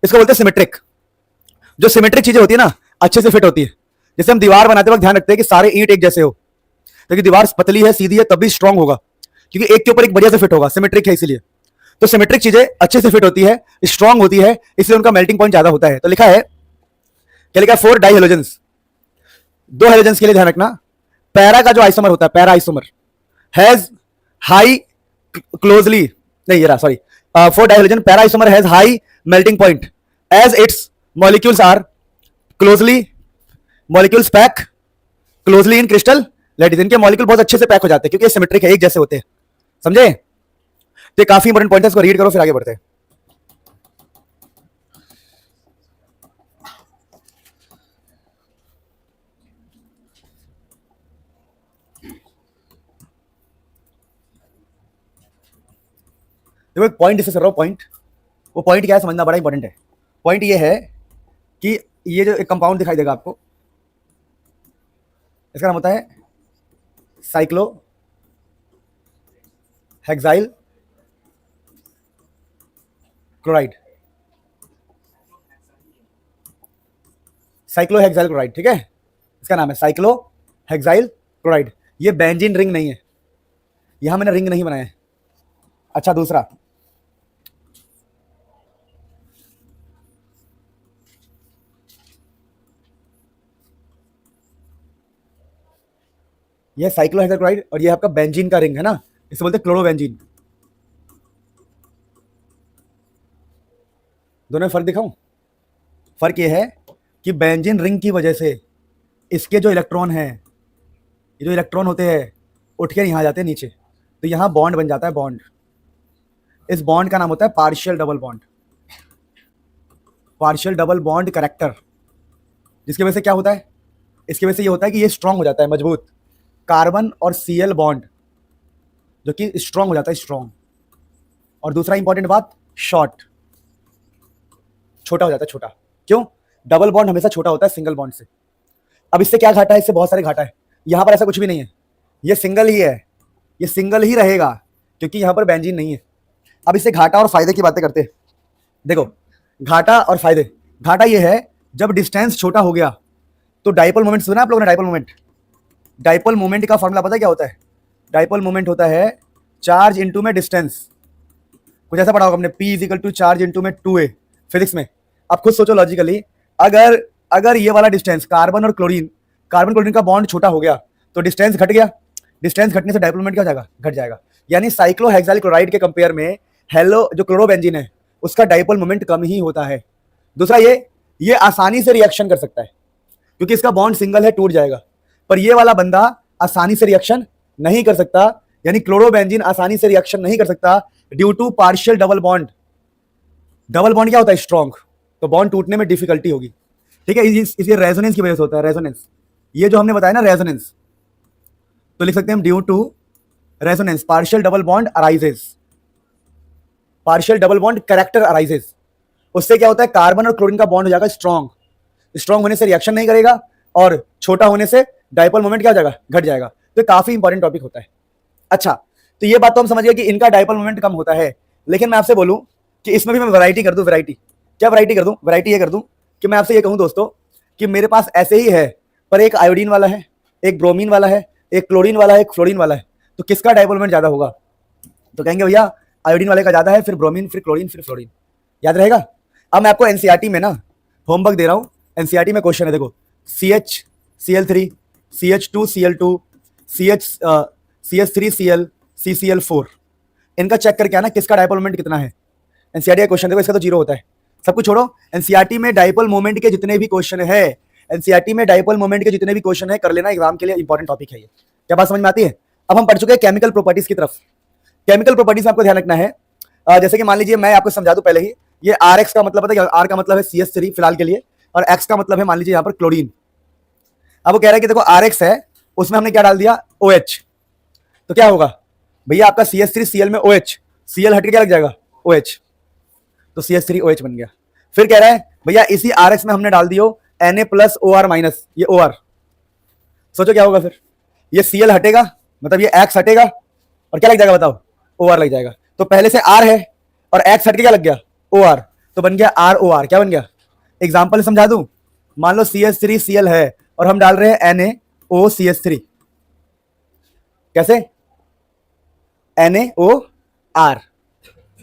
इसको बोलते हैं सिमेट्रिक। जो सिमेट्रिक चीजें होती है ना अच्छे से फिट होती है। जैसे हम दीवार बनाते वक्त ध्यान रखते हैं कि सारे ईंट एक जैसे हो, क्योंकि दीवार पतली है सीधी है तब भी स्ट्रांग होगा, क्योंकि एक के ऊपर एक बढ़िया से फिट होगा, सिमेट्रिक है इसीलिए। तो सिमेट्रिक चीजें अच्छे से फिट होती है, स्ट्रांग होती है, इसलिए उनका मेल्टिंग पॉइंट ज्यादा होता है। तो लिखा है, क्या लिखा है, 4 डाई हेलोजेंस, दो हेलोजेंस के लिए ध्यान रखना। पैरा का जो आइसोमर होता है, para isomer has high closely, नहीं ये रहा sorry, 4 di halogen para isomer has high melting point as its molecules are closely, molecules pack closely in crystal lattice. इनके मॉलिक्यूल बहुत अच्छे से पैक हो जाते हैं क्योंकि सिमेट्रिक है, एक जैसे होते हैं, समझे। तो काफी इंपॉर्टेंट पॉइंट है, इसको रीड करो फिर आगे बढ़ते हैं। देखो एक पॉइंट डिस्कस कर रहा हूं, पॉइंट, वो पॉइंट क्या है समझना बड़ा इंपॉर्टेंट है। पॉइंट ये है कि ये जो एक कंपाउंड दिखाई देगा आपको, इसका नाम होता है cyclo hexyl chloride, cyclo hexyl chloride, ठीक है, इसका नाम है साइक्लो हेक्साइल क्लोराइड। ये बेंजीन रिंग नहीं है, यहां मैंने रिंग नहीं बनाया है। अच्छा दूसरा, ये साइक्लोहेक्साइल क्लोराइड और ये आपका बेंजीन का रिंग है ना, इसे बोलते हैं क्लोरोबेंजीन। दोनों में फर्क दिखाऊं, फर्क ये है कि बेंजीन रिंग की वजह से इसके जो इलेक्ट्रॉन हैं, ये जो इलेक्ट्रॉन होते हैं उठ के यहाँ जाते हैं नीचे, तो यहाँ बॉन्ड बन जाता है, बॉन्ड। इस बॉन्ड का नाम होता है partial double bond, partial double bond character. जिसकी वजह से क्या होता है, इसकी वजह से ये होता है कि ये स्ट्रांग हो जाता है, मजबूत, कार्बन और Cl बॉन्ड जो कि स्ट्रांग हो जाता है, स्ट्रांग। और दूसरा इंपॉर्टेंट बात, शॉर्ट, छोटा हो जाता है, छोटा। क्यों, डबल बॉन्ड हमेशा छोटा होता है सिंगल बॉन्ड से। अब इससे क्या घाटा है, इससे बहुत सारे घाटा है। यहां पर ऐसा कुछ भी नहीं है, ये सिंगल ही है, ये सिंगल ही रहेगा क्योंकि यहां पर बेंजीन नहीं है। अब इससे घाटा और फायदे की बातें करते हैं। देखो घाटा और फायदे, घाटा ये है जब डिस्टेंस छोटा हो गया तो डाइपोल मोमेंट सुना आप लोगों ने, डाइपोल मोमेंट। डाइपोल मोमेंट का फॉर्मूला पता है क्या होता है, डाइपोल मोमेंट होता है चार्ज इनटू में डिस्टेंस। कुछ ऐसा पढ़ा होगा हमने, P is equal to charge into में 2a फिजिक्स में। आप खुद सोचो लॉजिकली, अगर ये वाला डिस्टेंस कार्बन और क्लोरीन, कार्बन क्लोरीन का बॉन्ड छोटा हो गया तो डिस्टेंस घट गया, डिस्टेंस घटने से डाइपोल मोमेंट क्या हो जाएगा, घट जाएगा। यानी साइक्लोहेक्साइल क्लोराइड के कंपेयर में हेलो जो क्लोरोबेंजीन है उसका डाइपोल मोमेंट कम ही होता है। दूसरा ये आसानी से रिएक्शन कर सकता है क्योंकि इसका बॉन्ड सिंगल है, टूट जाएगा। पर ये वाला बंदा आसानी से रिएक्शन नहीं कर सकता, यानी क्लोरोबेंजीन आसानी से रिएक्शन नहीं कर सकता due to partial double bond. Double bond क्या होता है, स्ट्रॉन्ग, तो बॉन्ड टूटने में डिफिकल्टी होगी, ठीक है। इसी रेजोनेंस की वजह से होता है, रेजोनेंस, ये जो हमने बताया ना रेजोनेंस, तो लिख सकते हैं हम due to resonance partial double bond arises, partial double bond character arises. उससे क्या होता है, कार्बन और क्लोरीन का बॉन्ड हो जाएगा स्ट्रॉन्ग, स्ट्रॉन्ग होने से रिएक्शन नहीं करेगा और छोटा होने से डाइपोल मोमेंट क्या हो जाएगा, घट जाएगा। तो काफी इंपॉर्टेंट टॉपिक होता है। अच्छा तो ये बात तो हम समझ गए कि इनका डाइपोल मोमेंट कम होता है, लेकिन मैं आपसे बोलूं कि इसमें भी मैं वैरायटी कर दूं, वैरायटी क्या वैरायटी कर दूं, वैरायटी ये कर दूं कि मैं आपसे ये कहूं दोस्तों कि मेरे पास ऐसे ही है पर एक आयोडीन वाला है, एक ब्रोमीन वाला है, एक क्लोरीन वाला है, एक फ्लोरीन वाला है, तो किसका डाइपोल मोमेंट ज्यादा होगा, तो कहेंगे भैया आयोडीन वाले का ज्यादा है, फिर ब्रोमीन, फिर क्लोरीन, फिर फ्लोरीन। याद रहेगा। अब मैं आपको एनसीईआरटी में ना होमवर्क दे रहा हूं, एनसीईआरटी में क्वेश्चन है, देखो CH Cl3 CH2 Cl2 CH3 Cl CCl4, इनका चेक करके आना किसका डाइपोल मोमेंट कितना है। एनसीईआरटी का क्वेश्चन देखो, इसका तो जीरो होता है, सब कुछ छोड़ो, एनसीईआरटी में डाइपोल मोमेंट के जितने भी क्वेश्चन है, एनसीईआरटी में डाइपोल मोमेंट के जितने भी क्वेश्चन है कर लेना, एग्जाम के लिए इंपॉर्टेंट टॉपिक है ये। क्या बात समझ में आती है? अब हम पढ़ चुके हैं केमिकल प्रॉपर्टीज की तरफ। केमिकल प्रॉपर्टीज में आपको ध्यान रखना है, जैसे कि मान लीजिए मैं आपको समझा दूं पहले ही, ये RX का मतलब पता है, R का मतलब है CH3 फिलहाल के लिए, और X का मतलब है मान लीजिए यहाँ पर क्लोरीन। अब वो कह रहा है कि देखो RX है, उसमें हमने क्या डाल दिया, OH, तो क्या होगा भैया आपका CH3Cl में OH, Cl हट के क्या लग जाएगा, OH, तो CH3OH बन गया। फिर कह रहा है भैया इसी RX में हमने डाल दियो Na प्लस OR माइनस, ये OR, सोचो क्या होगा फिर, ये Cl हटेगा मतलब ये X हटेगा और क्या लग जाएगा बताओ, OR लग जाएगा। तो पहले से R है और X हट के क्या लग गया, OR, तो बन गया ROR। क्या बन गया, एग्जाम्पल समझा दूं, मान लो CH3Cl है और हम डाल रहे हैं NaOCH3, कैसे, NaOR,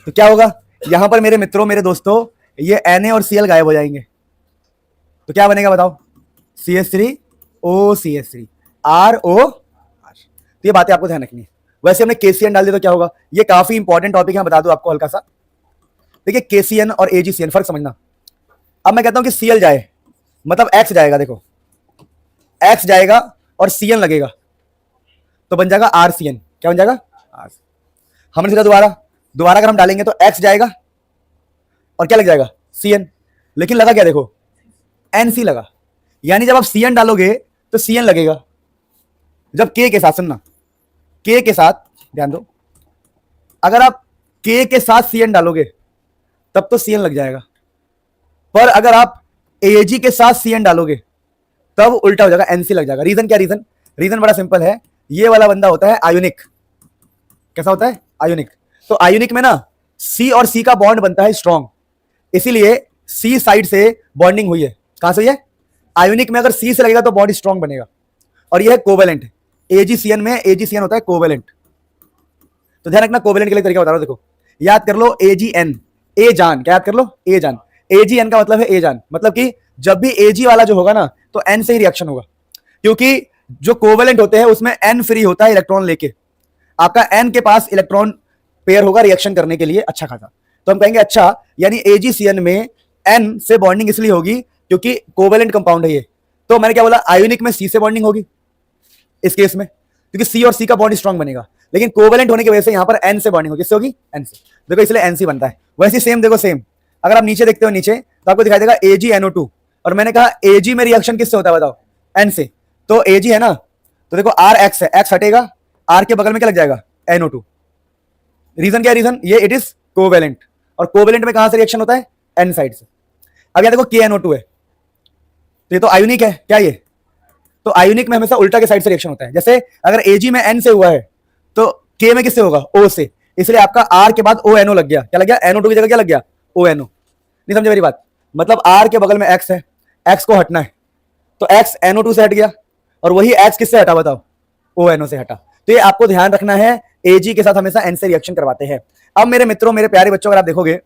तो क्या होगा यहां पर मेरे मित्रों मेरे दोस्तों, ये Na और Cl गायब हो जाएंगे, तो क्या बनेगा बताओ, CH3OCH3 ROR। तो ये बातें आपको ध्यान रखनी है। वैसे हमने KCN डाल दिया तो क्या होगा, ये काफी इंपॉर्टेंट टॉपिक है, बता दूं आपको हल्का सा। देखिए KCN और AgCN फर्क समझना। अब मैं कहता हूं कि Cl जाए मतलब X जाएगा, देखो X जाएगा और Cn लगेगा तो बन जाएगा RCN। क्या बन जाएगा, हमने सोचा दोबारा अगर हम डालेंगे तो X जाएगा और क्या लग जाएगा, Cn, लेकिन लगा क्या देखो, NC लगा, यानी जब आप Cn डालोगे तो Cn लगेगा, जब K के साथ, सुनना K के साथ ध्यान दो, अगर आप K के साथ Cn डालोगे तब तो Cn लग जाएगा, पर अगर आप Ag के साथ Cn डालोगे तब उल्टा हो जाएगा, NC लग जाएगा। रीजन क्या, रीजन बड़ा सिंपल है, ये वाला बंदा होता है आयोनिक। कैसा होता है, आयोनिक। तो आयोनिक में ना C और C का बॉन्ड बनता है स्ट्रॉन्ग, इसीलिए C साइड से बॉन्डिंग हुई है। कहां से, ये आयोनिक में अगर C से लगेगा तो बॉन्ड स्ट्रॉन्ग बनेगा, और ये है कोवेलेंट। AgCN में AgCN होता है कोवेलेंट। तो ध्यान रखना, कोवेलेंट के लिए तरीका बता रहा हूं, देखो याद कर लो AgN, ए जान, क्या याद कर लो, ए जान। AgN का मतलब है ए जान, मतलब कि जब भी Ag वाला जो होगा ना तो N से ही रिएक्शन होगा, क्योंकि जो कोवेलेंट होते हैं उसमें N फ्री होता है इलेक्ट्रॉन लेके, आपका N के पास इलेक्ट्रॉन पेयर होगा रिएक्शन करने के लिए अच्छा खासा। तो हम कहेंगे अच्छा, यानी AgCN में N से बॉन्डिंग इसलिए होगी क्योंकि कोवेलेंट कंपाउंड है ये। तो मैंने क्या बोला, आयोनिक में C से बॉन्डिंग होगी इस केस में, क्योंकि C और C का बॉन्ड स्ट्रॉन्ग बनेगा, लेकिन कोवेलेंट होने की वजह से यहां पर N से बॉन्डिंग होगी, किससे होगी, N से, देखो इसलिए NC बनता है। वैसे सेम देखो, सेम अगर आप नीचे देखते हो नीचे तो आपको दिखाई देगा AgNO2, और मैंने कहा Ag में रिएक्शन किससे होता है बताओ, N से, तो Ag है ना, तो देखो RX है, X हटेगा, R के बगल में क्या लग जाएगा, NO2। रीजन क्या है, रीजन ये, इट इज कोवेलेंट, और कोवेलेंट में कहां से रिएक्शन होता है, N साइड से। अब यहां देखो KNO2 है, तो ये तो आयोनिक है, क्या ये, तो आयोनिक में हमेशा उल्टा के साइड से रिएक्शन होता है। जैसे अगर Ag में N से हुआ है तो K में किससे होगा, O से, इसलिए आपका R के बाद ONO लग गया, क्या लग गया, NO2 की जगह क्या लग गया, ONO। नहीं समझे मेरी बात, मतलब R के बगल में X है, X को हटना है तो X NO2 से हट गया, और वही X किससे हटा बताओ, ONO से हटा। तो ये आपको ध्यान रखना है, Ag के साथ हमेशा N से रिएक्शन करवाते हैं। अब मेरे मित्रों मेरे प्यारे बच्चों, अगर आप देखोगे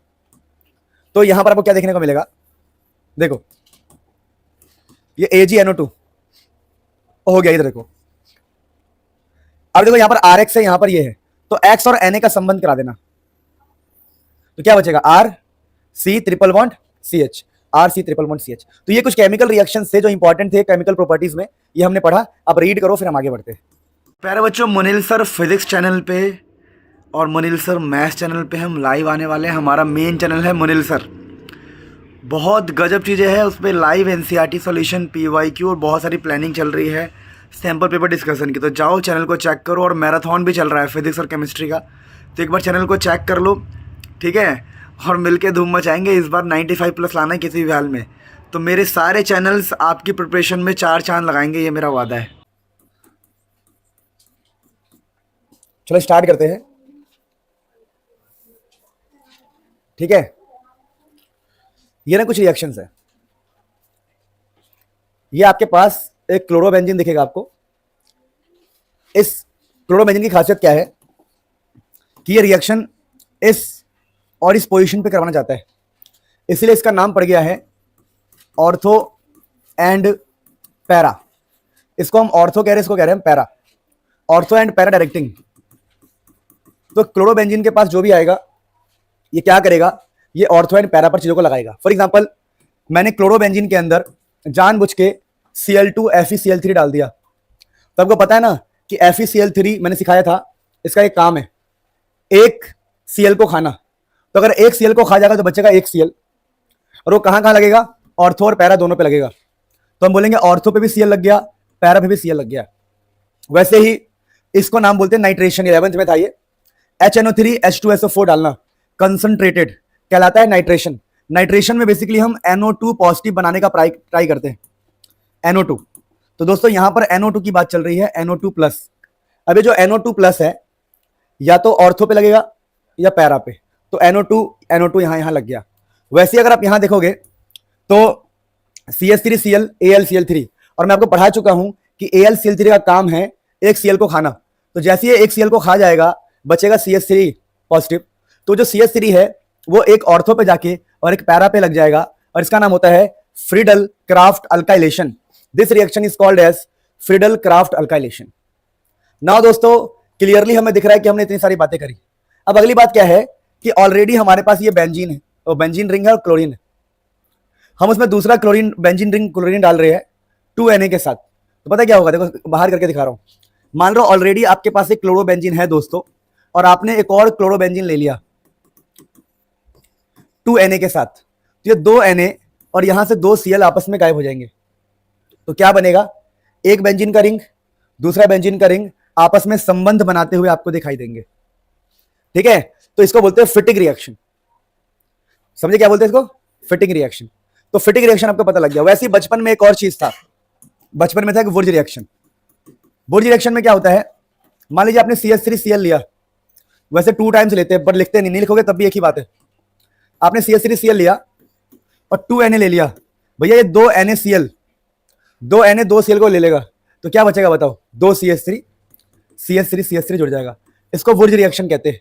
तो यहां पर आपको क्या देखने को मिलेगा, देखो ये AgNO2 हो गया, इधर देखो, अब देखो यहां पर RX है, यहां पर ये है, तो X और Na का संबंध करा देना, तो क्या बचेगा, RC triple bond CH, RC triple bond CH। तो ये कुछ केमिकल रिएक्शन थे जो इंपॉर्टेंट थे केमिकल प्रॉपर्टीज में, ये हमने पढ़ा। अब रीड करो फिर हम आगे बढ़ते हैं। प्यारे बच्चों, मुनील सर फिजिक्स चैनल पे और मुनील सर मैथ्स चैनल पे हम लाइव आने वाले हैं। हमारा मेन चैनल है मुनील सर, बहुत गजब चीज़ें हैं उस पर, लाइव एनसीईआरटी सॉल्यूशन, PYQ और बहुत सारी प्लानिंग चल रही है सैम्पल पेपर डिस्कशन की। तो जाओ चैनल को चेक करो, और मैराथन भी चल रहा है फिजिक्स और केमिस्ट्री का, तो एक बार चैनल को चेक कर लो, ठीक है, और मिलके धूम मचाएंगे। इस बार 95 प्लस लाना है किसी भी हाल में, तो मेरे सारे चैनल्स आपकी प्रिपरेशन में 4 चांद लगाएंगे, ये मेरा वादा है। चलो स्टार्ट करते हैं, ठीक है। ये ना कुछ रिएक्शंस है, ये आपके पास एक क्लोरोबेंजीन दिखेगा आपको। इस क्लोरोबेंजीन की खासियत क्या है कि ये रिएक्शन इस और इस पोजीशन पे करवाना चाहता है, इसलिए इसका नाम पड़ गया है ऑर्थो एंड पैरा। इसको हम ऑर्थो कह रहे हैं, इसको कह रहे हैं para, ortho and para directing. तो क्लोरोबेंजीन के पास जो भी आएगा ये क्या करेगा, ये ऑर्थो एंड पैरा पर चीजों को लगाएगा। फॉर एग्जाम्पल मैंने क्लोरोबेंजीन के अंदर जानबूझ के Cl2FeCl3 डाल दिया, तो आपको पता है ना कि FeCl3 मैंने सिखाया था, इसका एक काम है एक Cl को खाना। तो अगर एक Cl को खा जाएगा तो बचेगा एक Cl, और वो कहां कहां लगेगा, ऑर्थो और पैरा दोनों पे लगेगा। तो हम बोलेंगे ऑर्थो पे भी Cl लग गया, पैरा पे भी Cl लग गया। वैसे ही इसको नाम बोलते हैं नाइट्रेशन, 11th में था ये। HNO3 H2SO4 डालना कंसंट्रेटेड कहलाता है नाइट्रेशन। नाइट्रेशन में बेसिकली हम NO2 पॉजिटिव बनाने का ट्राई करते हैं, NO2। तो दोस्तों यहां पर NO2 की बात चल रही है, NO2 प्लस। अब ये जो NO2 प्लस है या तो ऑर्थो पे लगेगा या पैरा पे, तो NO2 यहां लग गया। वैसे अगर आप यहां देखोगे तो CH3Cl AlCl3, और मैं आपको पढ़ा चुका हूं कि AlCl3 का काम है एक Cl को खाना। तो जैसे ये एक Cl को खा जाएगा बचेगा CH3 पॉजिटिव, तो जो CH3 है वो एक ऑर्थो पे जाके और एक पैरा पे लग जाएगा, और इसका नाम होता है Friedel Crafts alkylation. This reaction is called as Friedel Crafts alkylation. Now दोस्तों क्लियरली हमें दिख रहा है कि हमने इतनी सारी बातें करी। अब अगली बात क्या है कि ऑलरेडी हमारे पास ये बेंजीन है, और बेंजीन रिंग है और क्लोरीन है। हम उसमें दूसरा क्लोरीन बेंजीन रिंग क्लोरीन डाल रहे हैं 2Na के साथ। तो पता क्या होगा, देखो बाहर करके दिखा रहा हूं। मान लो ऑलरेडी आपके पास एक क्लोरोबेंजीन है दोस्तों, और आपने एक और क्लोरोबेंजीन ले लिया 2Na के साथ, तो ये 2Na और यहां से 2 Cl आपस में गायब हो जाएंगे। तो क्या बनेगा, एक बेंजीन का रिंग दूसरा बेंजीन का रिंग आपस में संबंध बनाते हुए आपको दिखाई देंगे। ठीक है, तो इसको बोलते हैं फिटिंग रिएक्शन। समझे क्या बोलते हैं इसको, फिटिंग रिएक्शन। तो फिटिंग रिएक्शन आपको पता लग गया। वैसे ही बचपन में एक और चीज था, बचपन में था कि वुर्ज रिएक्शन। वुर्ज रिएक्शन में क्या होता है, मान लीजिए आपने CH3Cl लिया, वैसे 2 टाइम्स लेते हैं पर लिखते नहीं लिखोगे तब भी एक ही बात है। आपने CH3Cl लिया और 2Na ले लिया, भैया ये 2NaCl 2Na 2Cl को ले लेगा, तो क्या बचेगा बताओ, 2 CH3 जुड़ जाएगा। इसको वुर्ज रिएक्शन कहते हैं।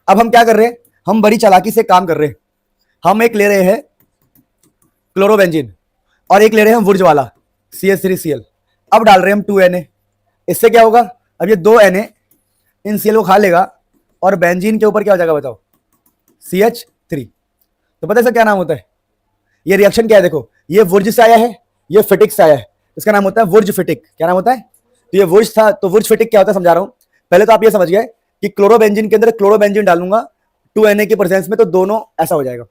अब हम क्या कर रहे हैं, हम बड़ी चालाकी से काम कर रहे हैं। हम एक ले रहे हैं क्लोरोबेंजीन और एक ले रहे हैं वुर्ज वाला CH3Cl, अब डाल रहे हैं हम 2Na। इससे क्या होगा, अब ये 2Na इन Cl को खा लेगा और बेंजीन के ऊपर क्या हो जाएगा बताओ, CH3। तो पता है सर क्या नाम होता है, ये रिएक्शन क्या है, देखो ये वुर्ज से आया है, ये फिटिक से आया है, इसका नाम होता है वुर्ज फिटिक। क्या नाम होता है, तो ये वुर्ज था, तो वुर्ज फिटिक क्या होता है समझा रहा हूं। पहले तो आप ये समझ गए कि क्लोरोबेंजीन के अंदर क्लोरोबेंजीन डालूंगा 2Na की प्रेजेंस में, तो दोनों ऐसा हो जाएगा।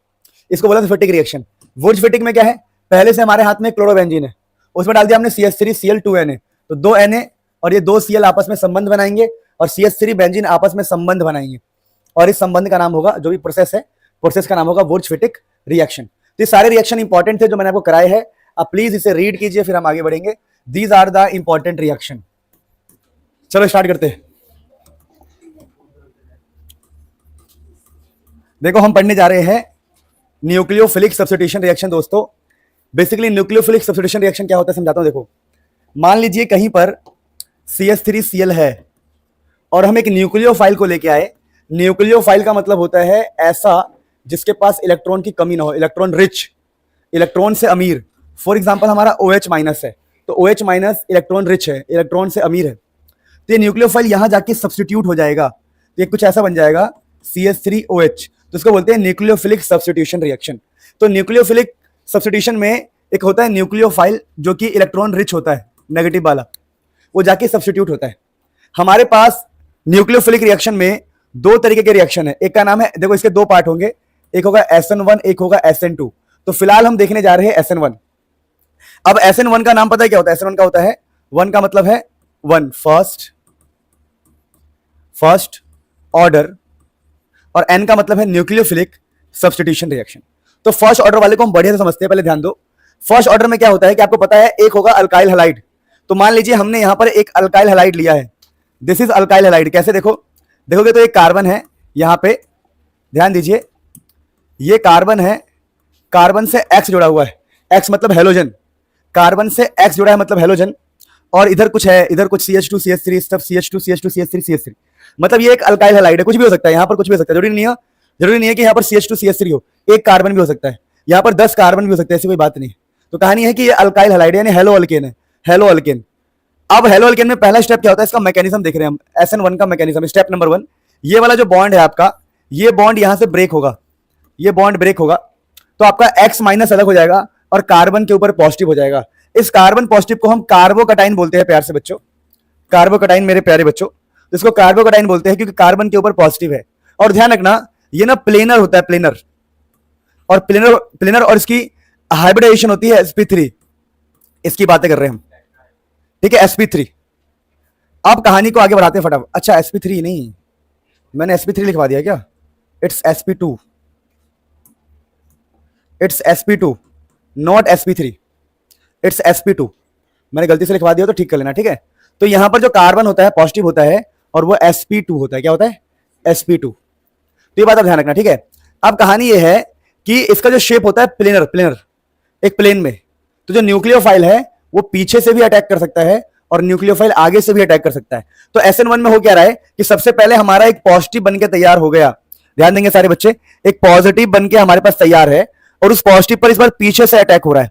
इसको बोला था फिटिक रिएक्शन। वुर्ज फिटिक में क्या है, पहले से हमारे हाथ में क्लोरोबेंजीन है, उसमें डाल दिया हमने CH3Cl 2Na, तो 2Na और ये 2 Cl आपस में संबंध बनाएंगे और CH3 बेंजीन आपस में संबंध बनाएंगे, और इस संबंध का नाम होगा, जो भी प्रोसेस है, प्रोसेस का नाम होगा वुर्ज फिटिक रिएक्शन। तो ये सारे रिएक्शन इंपॉर्टेंट थे जो मैंने आपको कराए हैं। आप प्लीज इसे रीड कीजिए, फिर हम आगे बढ़ेंगे। These are the important reaction. चलो स्टार्ट करते हैं। देखो हम पढ़ने जा रहे हैं न्यूक्लियोफिलिक सब्स्टिट्यूशन रिएक्शन। दोस्तों बेसिकली न्यूक्लियोफिलिक सब्स्टिट्यूशन रिएक्शन क्या होता है समझाता हूं। देखो मान लीजिए कहीं पर CH3Cl है और हम एक न्यूक्लियोफाइल को लेके आए। न्यूक्लियोफाइल का मतलब होता है ऐसा जिसके पास इलेक्ट्रॉन की कमी ना हो, इलेक्ट्रॉन रिच, इलेक्ट्रॉन से अमीर। फॉर एग्जांपल हमारा OH माइनस है, तो OH माइनस इलेक्ट्रॉन रिच है, इलेक्ट्रॉन से अमीर है, तो ये न्यूक्लियोफाइल यहां जाके सब्स्टिट्यूट हो जाएगा, तो ये कुछ ऐसा बन जाएगा CH3OH। तो इसको बोलते हैं न्यूक्लियोफिलिक सब्स्टिट्यूशन रिएक्शन। तो न्यूक्लियोफिलिक सब्स्टिट्यूशन में एक होता है न्यूक्लियोफाइल जो कि इलेक्ट्रॉन रिच होता है, नेगेटिव वाला, वो जाके सब्स्टिट्यूट होता है। हमारे पास न्यूक्लियोफिलिक रिएक्शन में 2 तरीके के रिएक्शन है। एक का नाम है, देखो इसके 2 पार्ट होंगे, एक होगा SN1, एक होगा SN2। तो फिलहाल हम देखने जा रहे हैं SN1। अब SN1 का नाम पता है क्या होता है, SN1 का होता है, 1 का मतलब है 1 फर्स्ट ऑर्डर, और N का मतलब है न्यूक्लियोफिलिक सब्स्टिट्यूशन रिएक्शन। तो फर्स्ट ऑर्डर वाले को हम बढ़िया से समझते हैं, पहले ध्यान दो। फर्स्ट ऑर्डर में क्या होता है कि आपको पता है एक होगा अल्काइल हैलाइड। तो मान लीजिए हमने यहां पर एक अल्काइल हैलाइड लिया है, दिस इज अल्काइल हैलाइड। कैसे देखो, देखोगे तो एक कार्बन है यहां पे, ध्यान दीजिए, ये कार्बन है, कार्बन से X जुड़ा हुआ है, X मतलब हेलोजन, कार्बन से X जुड़ा है मतलब हेलोजन, और इधर कुछ है, इधर कुछ CH2 CH3 सब CH2 CH2 CH3 CH3, मतलब ये एक अल्काइल हैलाइड है। कुछ भी हो सकता है, यहां पर कुछ भी हो सकता है, जरूरी नहीं है कि यहाँ पर CH2 CH3 हो, एक कार्बन भी हो सकता है, यहाँ पर 10 कार्बन भी हो सकते हैं, ऐसी कोई बात नहीं। तो कहानी है कि ये अल्काइल हैलाइड यानी हेलो अल्केन है, हेलो अल्केन। अब हेलो अल्केन में पहला स्टेप क्या होता है, इसका मैकेनिज्म देख रहे हैं हम, SN1 का मैकेनिज्म। स्टेप नंबर 1, ये वाला जो बॉन्ड है आपका, ये बॉन्ड यहां से ब्रेक होगा, ये बॉन्ड ब्रेक होगा तो आपका X माइनस अलग हो जाएगा और कार्बन के ऊपर पॉजिटिव हो जाएगा। इस कार्बन पॉजिटिव को हम कार्बोकटाइन बोलते हैं प्यार से बच्चों, कार्बोकटाइन मेरे प्यारे बच्चों, इसको कार्बोकटाइन बोलते हैं क्योंकि कार्बन के ऊपर पॉजिटिव है। और ध्यान रखना ये ना प्लेनर होता है, प्लेनर, और प्लेनर और इसकी हाइब्रिडाइजेशन होती है sp3, इसकी बातें कर रहे हैं हम, ठीक है, sp3। अब कहानी को आगे बढ़ाते हैं फटाफट। अच्छा sp3 नहीं, मैंने sp3 लिखवा दिया क्या? It's sp2, it's sp2 not sp3, it's sp2। मैंने गलती से लिखवा दिया तो ठीक कर लेना, ठीक है। तो यहां पर जो कार्बन होता है पॉजिटिव होता है और वो sp2 होता है। क्या होता है? sp2। तो ये बात आप ध्यान रखना, ठीक है। अब कहानी ये है कि इसका जो शेप होता है प्लेनर, प्लेनर एक प्लेन में, तो जो न्यूक्लियोफाइल है वो पीछे से भी अटैक कर सकता है और न्यूक्लियोफाइल आगे से भी अटैक कर सकता है। तो SN1 में हो क्या रहा है कि सबसे पहले हमारा एक पॉजिटिव बनके तैयार हो गया, ध्यान देंगे सारे बच्चे, एक पॉजिटिव बनके हमारे पास तैयार है और उस पॉजिटिव पर इस बार पीछे से अटैक हो रहा है।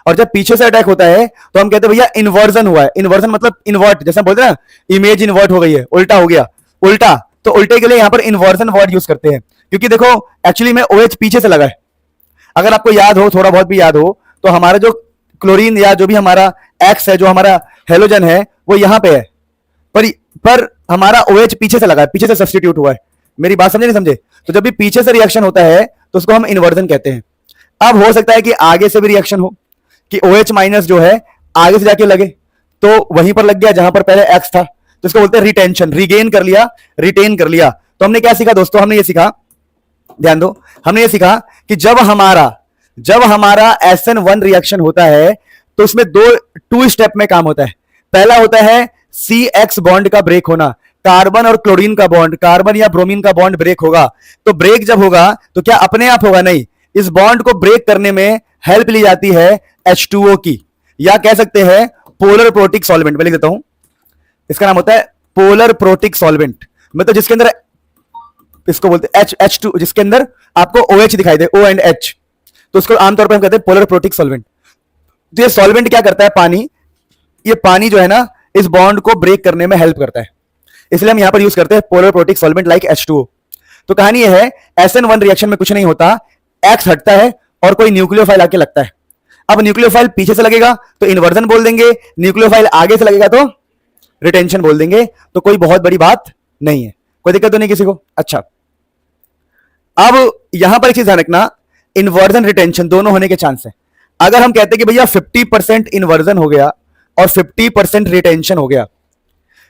और जब पीछे से अटैक होता है तो हम कहते हैं भैया इन्वर्जन हुआ है। इन्वर्जन मतलब इन्वर्ट, जैसे हम बोलते हैं ना इमेज इन्वर्ट हो गई है, उल्टा हो गया, उल्टा। तो उल्टे के लिए यहां पर इन्वर्जन वर्ड यूज करते हैं क्योंकि देखो एक्चुअली में OH पीछे से लगा है। अगर आपको याद हो, थोड़ा बहुत भी याद हो, तो हमारा जो क्लोरीन या जो भी हमारा X है, जो हमारा हेलोजन है, वो यहां पे है, पर हमारा OH पीछे से लगा है, पीछे से सब्स्टिट्यूट हुआ है। मेरी बात समझे नहीं समझे? तो जब भी पीछे से रिएक्शन होता है तो उसको हम इन्वर्जन कहते हैं। अब हो सकता है कि आगे से भी रिएक्शन हो कि OH माइनस जो है आगे से जाके लगे, तो वहीं पर लग गया जहां पर पहले X था, तो इसको बोलते हैं रिटेंशन, रिगेन कर लिया, रिटेन कर लिया। तो हमने क्या सीखा दोस्तों? हमने ये सीखा, ध्यान दो, हमने ये सीखा कि जब हमारा SN1 रिएक्शन होता है तो उसमें टू स्टेप में काम होता है। पहला होता है CX बॉन्ड का ब्रेक होना, कार्बन और क्लोरीन का बॉन्ड, कार्बन या ब्रोमीन का बॉन्ड ब्रेक होगा। तो ब्रेक जब होगा तो क्या अपने आप होगा? नहीं, इस बॉन्ड को ब्रेक करने में हेल्प ली जाती है H2O की, या कह सकते हैं पोलर प्रोटिक सॉल्वेंट। मैं लिख देता हूं, इसका नाम होता है पोलर प्रोटिक सॉल्वेंट, मतलब जिसके अंदर, इसको बोलते हैं H2, जिसके अंदर आपको OH दिखाई दे, O एंड H, तो उसको आमतौर पर हम कहते हैं पोलर प्रोटिक सॉल्वेंट। तो ये सॉल्वेंट क्या करता है? पानी, ये पानी जो है ना इस बॉन्ड को ब्रेक करने में हेल्प करता है, इसलिए हम यहां पर यूज करते हैं polar protic solvent like H2O। तो कहानी ये है SN1 रिएक्शन में कुछ नहीं होता, X हटता है और कोई न्यूक्लियोफाइल आके लगता है। अब न्यूक्लियोफाइल पीछे से लगेगा तो इन्वर्जन बोल देंगे, न्यूक्लियोफाइल आगे से लगेगा तो रिटेंशन बोल देंगे। तो कोई बहुत बड़ी बात नहीं है, कोई दिक्कत तो नहीं किसी को। अच्छा, अब यहां पर एक चीज ध्यान रखना, इन्वर्जन रिटेंशन दोनों होने के चांस है। अगर हम कहते हैं कि भैया 50% इन्वर्जन हो गया और 50% रिटेंशन हो गया,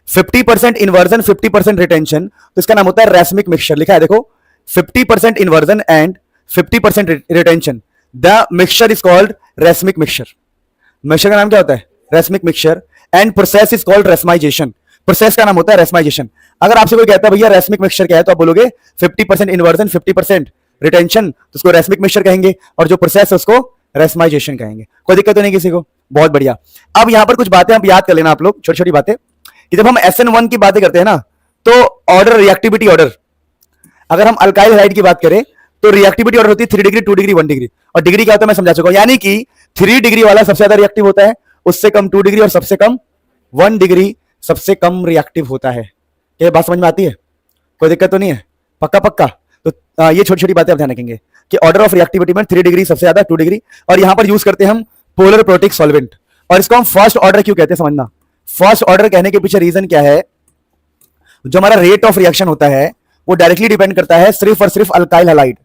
50% इन्वर्जन 50% रिटेंशन, तो इसका नाम होता है रेसमिक मिक्सचर। लिखा है देखो, 50% inversion and 50% retention, the mixture is called racemic mixture. Mixture का नाम क्या होता है? Racemic mixture. And process is called racemisation, process का नाम होता है रेसमाइजेशन। अगर आपसे कोई कहता है भैया रेसमिक मिक्सचर क्या है, तो आप बोलोगे 50% इन्वर्जन 50% रिटेंशन, तो उसको रेसमिक मिक्सचर कहेंगे, और जो प्रोसेस है उसको रेसमाइजेशन कहेंगे। कोई दिक्कत तो नहीं किसी को? बहुत बढ़िया। अब यहां पर कुछ बातें आप याद कर लेना आप लोग, छोटी छोटी बातें, कि जब हम SN1 की बातें करते हैं ना, तो ऑर्डर, रिएक्टिविटी ऑर्डर, अगर हम अल्काइल हैलाइड की बात करें तो रिएक्टिविटी ऑर्डर होती है 3 डिग्री, 2 डिग्री, 1 डिग्री। और डिग्री क्या होता है मैं समझा चुका हूं, यानी कि 3 डिग्री वाला सबसे ज्यादा रिएक्टिव होता है, उससे कम 2 डिग्री और सबसे कम 1 डिग्री सबसे कम रिएक्टिव होता है। ये बात समझ में आती है? कोई दिक्कत तो नहीं है? पक्का पक्का। तो ये छोटी छोटी बातें आप ध्यान रखेंगे कि ऑर्डर ऑफ रिएक्टिविटी में 3 डिग्री सबसे ज्यादा, 2 डिग्री, और यहां पर यूज करते हैं हम पोलर प्रोटिक सॉल्वेंट। और इसको हम फर्स्ट ऑर्डर क्यों कहते हैं समझना। फर्स्ट ऑर्डर कहने के पीछे रीजन क्या है? जो हमारा रेट ऑफ रिएक्शन होता है वो डायरेक्टली डिपेंड करता है सिर्फ और सिर्फ अल्काइल हैलाइड,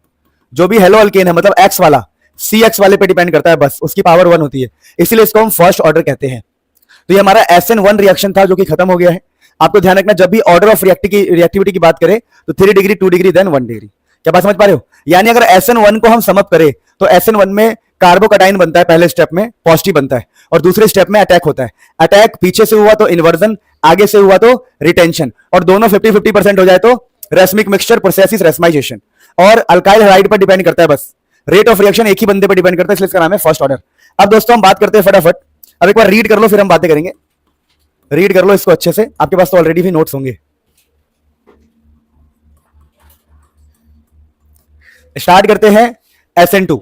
जो भी हेलो अल्केन है, मतलब X वाला, CX वाले पे डिपेंड करता है, बस उसकी पावर 1 होती है, इसलिए इसको हम फर्स्ट ऑर्डर कहते हैं। तो ये हमारा SN1 रिएक्शन था जो कि खत्म हो गया है। आपको ध्यान रखना, जब भी ऑर्डर ऑफ रिएक्टिविटी की बात करें तो 3 डिग्री, 2 डिग्री, देन 1 डिग्री। क्या बात समझ पा रहे हो? यानी अगर SN1 को हम समअप करें तो SN1 में कार्बोकटाइन बनता है, पहले स्टेप में पॉजिटिव बनता है, और दूसरे स्टेप में अटैक होता है। अटैक पीछे से हुआ तो इन्वर्जन, आगे से हुआ तो रिटेंशन, और दोनों 50-50% हो जाए तो रेसमिक मिक्सचर, प्रोसेस रेसमाइजेशन। और अल्काइल हैलाइड पर डिपेंड करता है, बस रेट ऑफ रिएक्शन एक ही बंदे पर डिपेंड करता है, इसलिए इसका नाम है फर्स्ट ऑर्डर। अब दोस्तों हम बात करते हैं फटाफट, अब एक बार रीड कर लो फिर हम बातें करेंगे। रीड कर लो इसको अच्छे से, आपके पास तो ऑलरेडी भी नोट्स होंगे। स्टार्ट करते हैं SN2।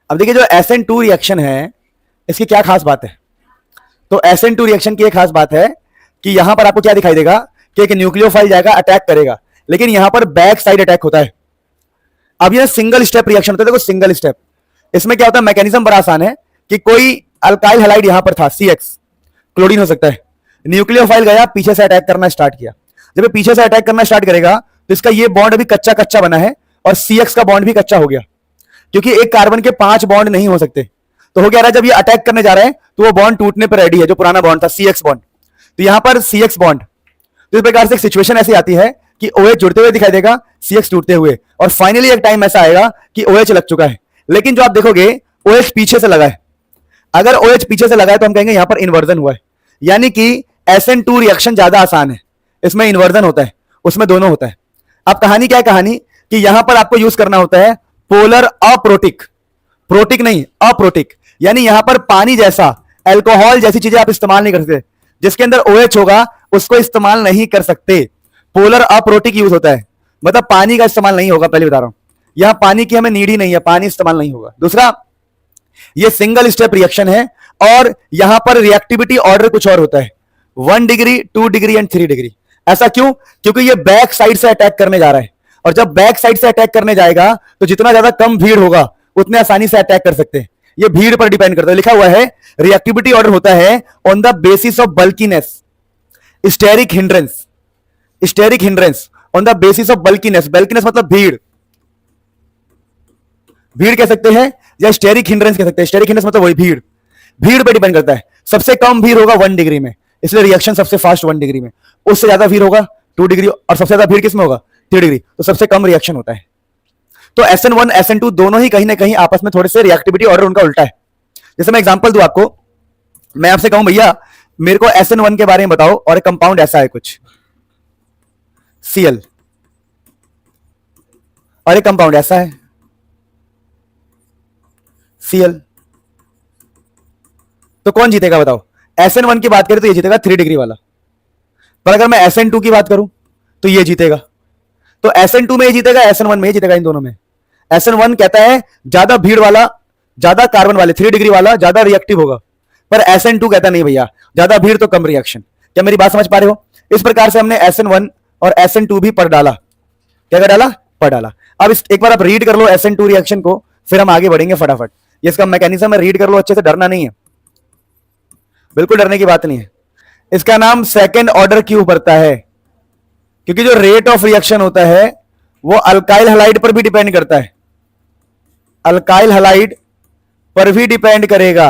अब देखिए जो SN2 रिएक्शन है इसकी क्या खास बात है? तो SN2 रिएक्शन की एक खास बात है कि यहां पर आपको क्या दिखाई देगा कि एक न्यूक्लियोफाइल जाएगा, अटैक करेगा, लेकिन यहां पर बैक साइड अटैक होता है। अब ये सिंगल स्टेप रिएक्शन होता है, देखो सिंगल स्टेप। इसमें क्या होता है, मैकेनिज्म बड़ा आसान है कि कोई अल्काइल हैलाइड यहां पर था CX, क्लोरीन हो सकता है, न्यूक्लियोफाइल गया पीछे से अटैक करना स्टार्ट किया। जब ये पीछे से अटैक करना स्टार्ट करेगा तो इसका ये बॉन्ड अभी कच्चा कच्चा बना है और CX का बॉन्ड भी कच्चा हो गया, क्योंकि एक कार्बन के 5 बॉन्ड नहीं हो सकते। तो हो क्या रहा है, जब ये अटैक करने जा रहा है तो वो बॉन्ड टूटने पर रेडी है, जो पुराना बॉन्ड था CX बॉन्ड। तो यहां पर CX बॉन्ड, तो इस प्रकार से एक सिचुएशन ऐसी आती है कि OH जुड़ते हुए दिखाई देगा, CX टूटते हुए, और फाइनली एक टाइम ऐसा आएगा कि OH लग चुका है। लेकिन जो आप देखोगे OH पीछे से लगा है। अगर OH पीछे से लगा है तो हम कहेंगे यहां पर इन्वर्जन हुआ है, यानी कि SN2 रिएक्शन ज्यादा आसान है, इसमें इन्वर्जन होता है, उसमें दोनों होता है। अब कहानी क्या है, कहानी कि यहां पर आपको यूज करना होता है पोलर अप्रोटिक, प्रोटिक नहीं अप्रोटिक, यानी यहां पर पानी जैसा, अल्कोहल जैसी चीजें आप इस्तेमाल नहीं कर सकते, जिसके अंदर OH होगा उसको इस्तेमाल नहीं कर सकते। पोलर अप्रोटिक यूज होता है, मतलब पानी का इस्तेमाल नहीं होगा, पहले बता रहा हूं, यहां पानी की हमें नीड ही नहीं है, पानी इस्तेमाल नहीं होगा। दूसरा, ये सिंगल स्टेप रिएक्शन है और यहां पर रिएक्टिविटी ऑर्डर कुछ और होता है, 1 डिग्री, 2 डिग्री एंड 3 डिग्री। ऐसा क्यों? क्योंकि ये बैक साइड से अटैक करने जा रहा है, और जब बैक साइड से अटैक करने जाएगा तो जितना ज्यादा कम भीड़ होगा उतने आसानी से अटैक कर सकते हैं। ये भीड़ पर डिपेंड करता है, लिखा हुआ है रिएक्टिविटी ऑर्डर होता है on the basis of bulkiness, steric hindrance, steric hindrance on the basis of bulkiness. Bulkiness मतलब भीड़, भीड़ कह सकते हैं या स्टेरिक हिंड्रेंस कह सकते हैं। स्टेरिक हिंड्रेंस मतलब वही भीड़, भीड़ पे डिपेंड करता है। सबसे कम भीड़ होगा 1 डिग्री में, इसलिए रिएक्शन सबसे फास्ट 1 डिग्री में, उससे ज्यादा भीड़ होगा 2 डिग्री, और सबसे ज्यादा भीड़ किसमें होगा 3 डिग्री, तो सबसे कम रिएक्शन होता है। तो SN1 SN2 दोनों ही कहीं ना कहीं आपस में थोड़े से रिएक्टिविटी ऑर्डर उनका उल्टा है। जैसे मैं एग्जांपल दूं आपको, मैं आपसे कहूं भैया मेरे को SN1 के बारे में बताओ, और एक कंपाउंड ऐसा है कुछ Cl, और एक कंपाउंड ऐसा है Cl, तो कौन जीतेगा बताओ? SN1 की बात करें तो ये जीतेगा 3 डिग्री वाला, पर अगर मैं SN2 की बात करूं तो ये जीतेगा। तो SN2 में ये जीतेगा, SN1 में ये जीतेगा, इन दोनों में। SN1 कहता है ज्यादा भीड़ वाला, ज्यादा कार्बन वाले 3 डिग्री वाला ज्यादा रिएक्टिव होगा, पर SN2 कहता नहीं भैया ज्यादा भीड़ तो कम रिएक्शन। क्या मेरी बात समझ पा रहे हो? इस प्रकार से हमने SN1 और SN2 भी पढ़ डाला। क्या कर डाला? पढ़ डाला। अब एक बार आप रीड कर लो SN2 रिएक्शन को, फिर हम आगे बढ़ेंगे फटाफट। ये इसका मैकेनिज्म है, रीड कर लो अच्छे से, डरना नहीं है, बिल्कुल डरने की बात नहीं है। इसका नाम सेकेंड ऑर्डर क्यों पड़ता है? क्योंकि जो रेट ऑफ रिएक्शन होता है वो अल्काइल हैलाइड पर भी डिपेंड करता है, अल्काइल हैलाइड पर भी डिपेंड करेगा।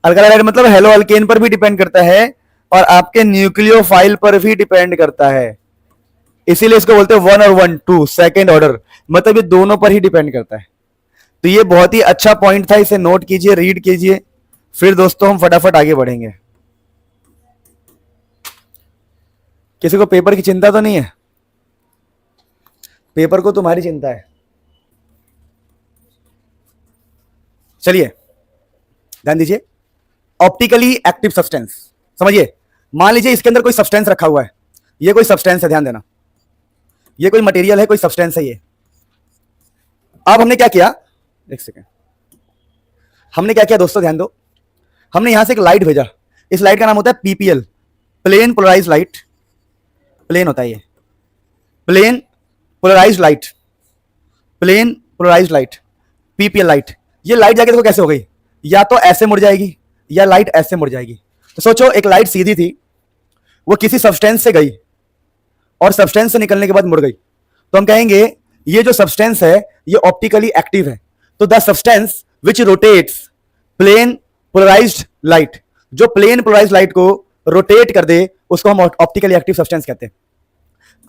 अल्काइल हैलाइड मतलब हेलो अल्केन पर भी डिपेंड करता है, और आपके न्यूक्लियोफाइल पर भी डिपेंड करता है। इसीलिए इसको बोलते हैं 1 और 1 2 सेकेंड ऑर्डर, मतलब ये दोनों पर ही डिपेंड करता है। तो ये बहुत ही अच्छा पॉइंट था, इसे नोट कीजिए, रीड कीजिए, फिर दोस्तों हम फटाफट आगे बढ़ेंगे। किसी को पेपर की चिंता तो नहीं है? पेपर को तुम्हारी चिंता है। चलिए ध्यान दीजिए, ऑप्टिकली एक्टिव सब्सटेंस समझिए। मान लीजिए इसके अंदर कोई सब्सटेंस रखा हुआ है, ये कोई सब्सटेंस है, ध्यान देना, ये कोई मटेरियल है, कोई सब्सटेंस है ये। अब हमने क्या किया, एक सेकेंड, हमने क्या किया दोस्तों, ध्यान दो। हमने यहां से एक लाइट भेजा, इस लाइट का नाम होता है PPL, plane polarize light. Plane होता है ये, plane polarize light, plane polarize light, PPL light. ये लाइट जाके देखो कैसे हो गई, या तो ऐसे मुड़ जाएगी या लाइट ऐसे मुड़ जाएगी। तो सोचो एक लाइट सीधी थी, वो किसी सब्सटेंस से गई और सब्सटेंस से निकलने के बाद मुड़ गई, तो हम कहेंगे ये जो सब्सटेंस है ये ऑप्टिकली एक्टिव है। तो the substance which rotates plane polarized light, जो प्लेन पोलराइज्ड लाइट को रोटेट कर दे उसको हम ऑप्टिकली एक्टिव सब्सटेंस कहते हैं।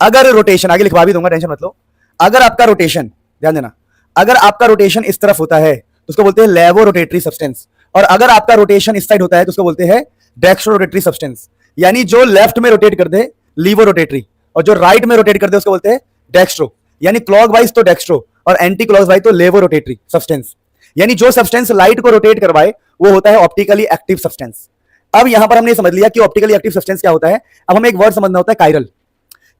अगर रोटेशन, आगे लिखवा भी दूंगा, टेंशन मत लो, अगर आपका रोटेशन, ध्यान देना, अगर आपका रोटेशन इस तरफ होता है तो उसको बोलते हैं लेवो रोटेटरी सब्सटेंस, और अगर आपका रोटेशन इस साइड होता है तो उसको बोलते हैं डेक्स्ट्रो रोटेटरी सब्सटेंस। यानी जो लेफ्ट में रोटेट कर दे लीवो रोटेटरी, और जो राइट में रोटेट कर दे उसको बोलते हैं डेक्स्ट्रो। यानी क्लॉकवाइज तो डेक्स्ट्रो और एंटी क्लॉकवाइज तो लेवो रोटेटरी सब्सटेंस। यानी जो सब्सटेंस लाइट को रोटेट करवाए वो होता है ऑप्टिकली एक्टिव सब्सटेंस। अब यहां पर हमने समझ लिया कि ऑप्टिकली एक्टिव सब्सटेंस क्या होता है। अब हमें एक वर्ड समझना होता है कायरल।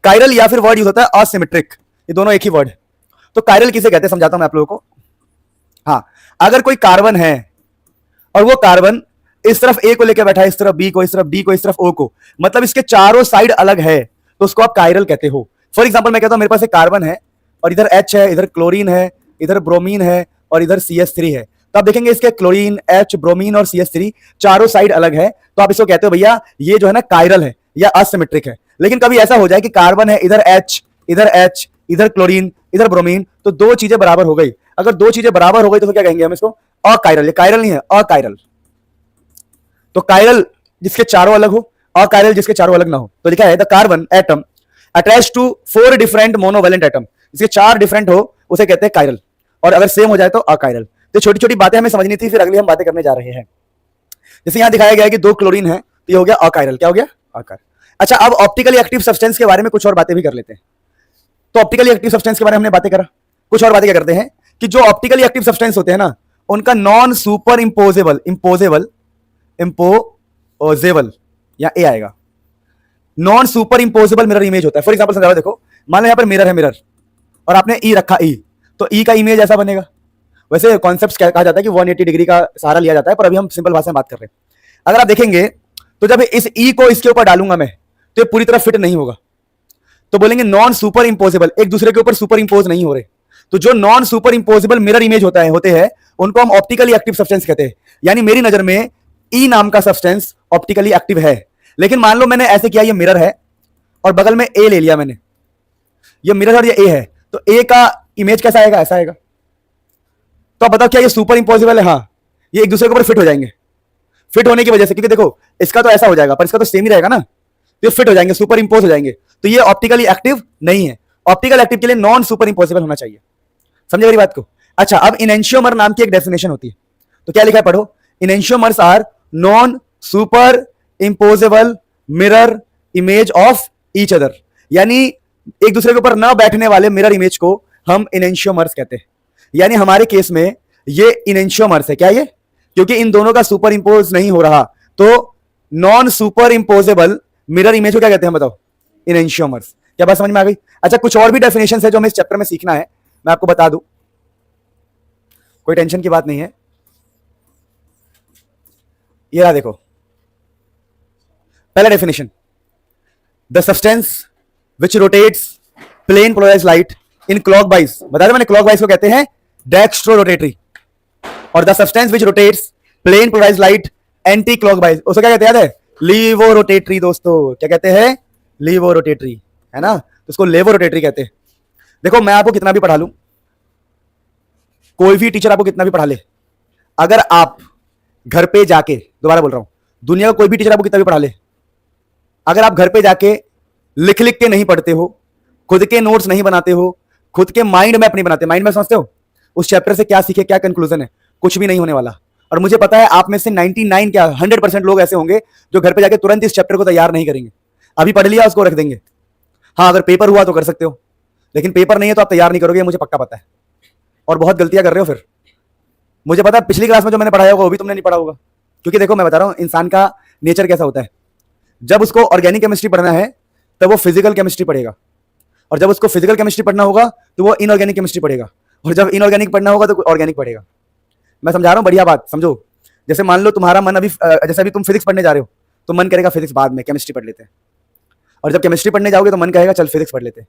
कायरल या फिर वर्ड यूज होता है असिमेट्रिक, ये दोनों एक ही वर्ड है। तो कायरल किसे कहते हैं समझाता हूं मैं आप लोगों को। हाँ, अगर कोई कार्बन है और वो कार्बन इस तरफ A को लेकर बैठा है, इस तरफ B को, इस तरफ D को, इस तरफ O को, मतलब इसके चारों साइड अलग है, तो उसको आप कायरल कहते हो। फॉर एग्जांपल मैं कहता हूं मेरे पास एक कार्बन है और इधर H है, इधर क्लोरीन है, इधर ब्रोमीन है और इधर CH3 है। तो आप देखेंगे इसके क्लोरीन, H, ब्रोमीन और CH3 चारों साइड अलग है, तो आप इसको कहते हो भैया ये जो है ना कायरल है या असिमेट्रिक है। लेकिन कभी ऐसा हो जाए कि कार्बन है, इधर H, इधर क्लोरीन, इधर ब्रोमीन, तो दो चीजें बराबर हो गई। अगर दो चीजें बराबर हो गई तो क्या कहेंगे हम इसको? अकायरल। ये कायरल नहीं है, अकायरल। तो कायरल जिसके चारों अलग हो, अकायरल जिसके चारों अलग ना हो। तो लिखा है the carbon atom attach to 4 different monovalent atom, इसके 4 डिफरेंट हो उसे कहते हैं कायरल, और अगर सेम हो जाए तो अकायरल। तो छोटी छोटी बातें हमें समझनी थी, फिर अगली हम बातें करने जा रहे हैं। जैसे यहां दिखाया गया है कि 2 क्लोरीन है, तो ये हो गया अकायरल। क्या हो गया? अकायरल। अच्छा, अब ऑप्टिकली एक्टिव सब्सटेंस के बारे में कुछ और बातें भी कर लेते हैं। तो ऑप्टिकली एक्टिव सब्सटेंस के बारे में हमने बातें करा, कुछ और बातें क्या करते हैं कि जो ऑप्टिकली एक्टिव सब्सटेंस होते हैं ना, उनका नॉन सुपर इम्पोजेबल या ए आएगा, non superimposable mirror image होता है। फॉर एग्जाम्पल समझाओ, देखो मान लो यहाँ पर मिरर है, मिरर, और आपने ई रखा, ई, तो ई का इमेज ऐसा बनेगा। वैसे कॉन्सेप्ट कहा जाता है कि 180 डिग्री का सहारा लिया जाता है, पर अभी हम सिंपल भाषा में बात कर रहे हैं। अगर आप देखेंगे तो जब इस ई को इसके ऊपर डालूंगा मैं, तो ये पूरी तरह फिट नहीं होगा, तो बोलेंगे नॉन सुपर इम्पोजेबल, एक दूसरे के ऊपर सुपर इम्पोज नहीं हो रहे। तो जो non superimposable mirror image होते हैं उनको हम ऑप्टिकली एक्टिव सब्सटेंस कहते हैं। यानी मेरी नजर में ई नाम का सब्सटेंस ऑप्टिकली एक्टिव है। लेकिन मान लो मैंने ऐसे किया, ये मिरर है और बगल में ए ले लिया मैंने, ये मिरर और ये ए है, तो ए का इमेज कैसा आएगा? ऐसा आएगा। तो आप बताओ क्या ये सुपर इम्पोजिबल है? हाँ, ये एक दूसरे के ऊपर फिट हो जाएंगे। फिट होने की वजह से, क्योंकि देखो इसका तो ऐसा हो जाएगा पर इसका तो सेम ही रहेगा ना, तो ये फिट हो जाएंगे, सुपर इम्पोज हो जाएंगे, तो ये ऑप्टिकली एक्टिव नहीं है। ऑप्टिकल एक्टिव के लिए नॉन सुपर इम्पोजिबल होना चाहिए। समझे मेरी बात को? अच्छा, अब इनेंशियोमर नाम की एक डेफिनेशन होती है, तो क्या लिखा है पढ़ो। Enantiomers are non superimposable mirror image of each other, यानी एक दूसरे के ऊपर न बैठने वाले मिरर इमेज को हम इनेंशियोमर्स कहते हैं। यानी हमारे केस में ये इनेंशियोमर्स है। क्या ये? क्योंकि इन दोनों का सुपर इंपोज नहीं हो रहा, तो नॉन सुपर इंपोजेबल मिरर इमेज को क्या कहते हैं बताओ? इनेंशियोमर्स। क्या बात समझ में आ गई? अच्छा, कुछ और भी डेफिनेशन है जो हमें इस चैप्टर में सीखना है, मैं आपको बता दूं, कोई टेंशन की बात नहीं है। ये रहा, देखो पहला definition, the substance which rotates plane polarized light in clockwise, बता दें मैंने, क्लॉकवाइज को कहते हैं डेक्स्ट्रो रोटेटरी, और the substance which rotates plane polarized light anti clockwise, उसको क्या कहते हैं? याद है? Levorotatory. दोस्तों क्या कहते हैं? लीवो रोटेटरी, है ना? तो उसको लेवो रोटेटरी कहते हैं। देखो मैं आपको कितना भी पढ़ा लूं, कोई भी टीचर आपको कितना भी पढ़ा ले, अगर आप घर पे जाके, दोबारा बोल रहा हूं, दुनिया का कोई भी टीचर आपको कितना भी पढ़ा ले, अगर आप घर पे जाके लिख लिख के नहीं पढ़ते हो, खुद के नोट्स नहीं बनाते हो, खुद के माइंड मैप नहीं बनाते, माइंड मैप समझते हो? उस चैप्टर से क्या सीखे, क्या कंक्लूजन है, कुछ भी नहीं होने वाला। और मुझे पता है आप में से 99 क्या 100% लोग ऐसे होंगे जो घर पे जाके तुरंत इस चैप्टर को तैयार नहीं करेंगे। अभी पढ़ लिया उसको रख देंगे। हाँ, अगर पेपर हुआ तो कर सकते हो, लेकिन पेपर नहीं है तो आप तैयार नहीं करोगे, मुझे पक्का पता है। और बहुत गलतियां कर रहे हो फिर। मुझे पता है पिछली क्लास में जो मैंने पढ़ाया होगा वो भी तुमने नहीं पढ़ा होगा, क्योंकि देखो मैं बता रहा हूं इंसान का नेचर कैसा होता है। जब उसको ऑर्गेनिक केमिस्ट्री पढ़ना है तब वो फिजिकल केमिस्ट्री पढ़ेगा, और जब उसको फिजिकल केमिस्ट्री पढ़ना होगा तो वो इनऑर्गेनिक केमिस्ट्री पढ़ेगा, और जब इनऑर्गेनिक पढ़ना होगा तो ऑर्गेनिक पढ़ेगा। मैं समझा रहा हूँ, बढ़िया बात समझो। जैसे मान लो तुम्हारा मन अभी, जैसे अभी तुम फिजिक्स पढ़ने जा रहे हो तो मन करेगा फिजिक्स बाद में, केमिस्ट्री पढ़ लेते हैं, और जब केमिस्ट्री पढ़ने जाओगे तो मन कहेगा चल फिजिक्स पढ़ लेते हैं,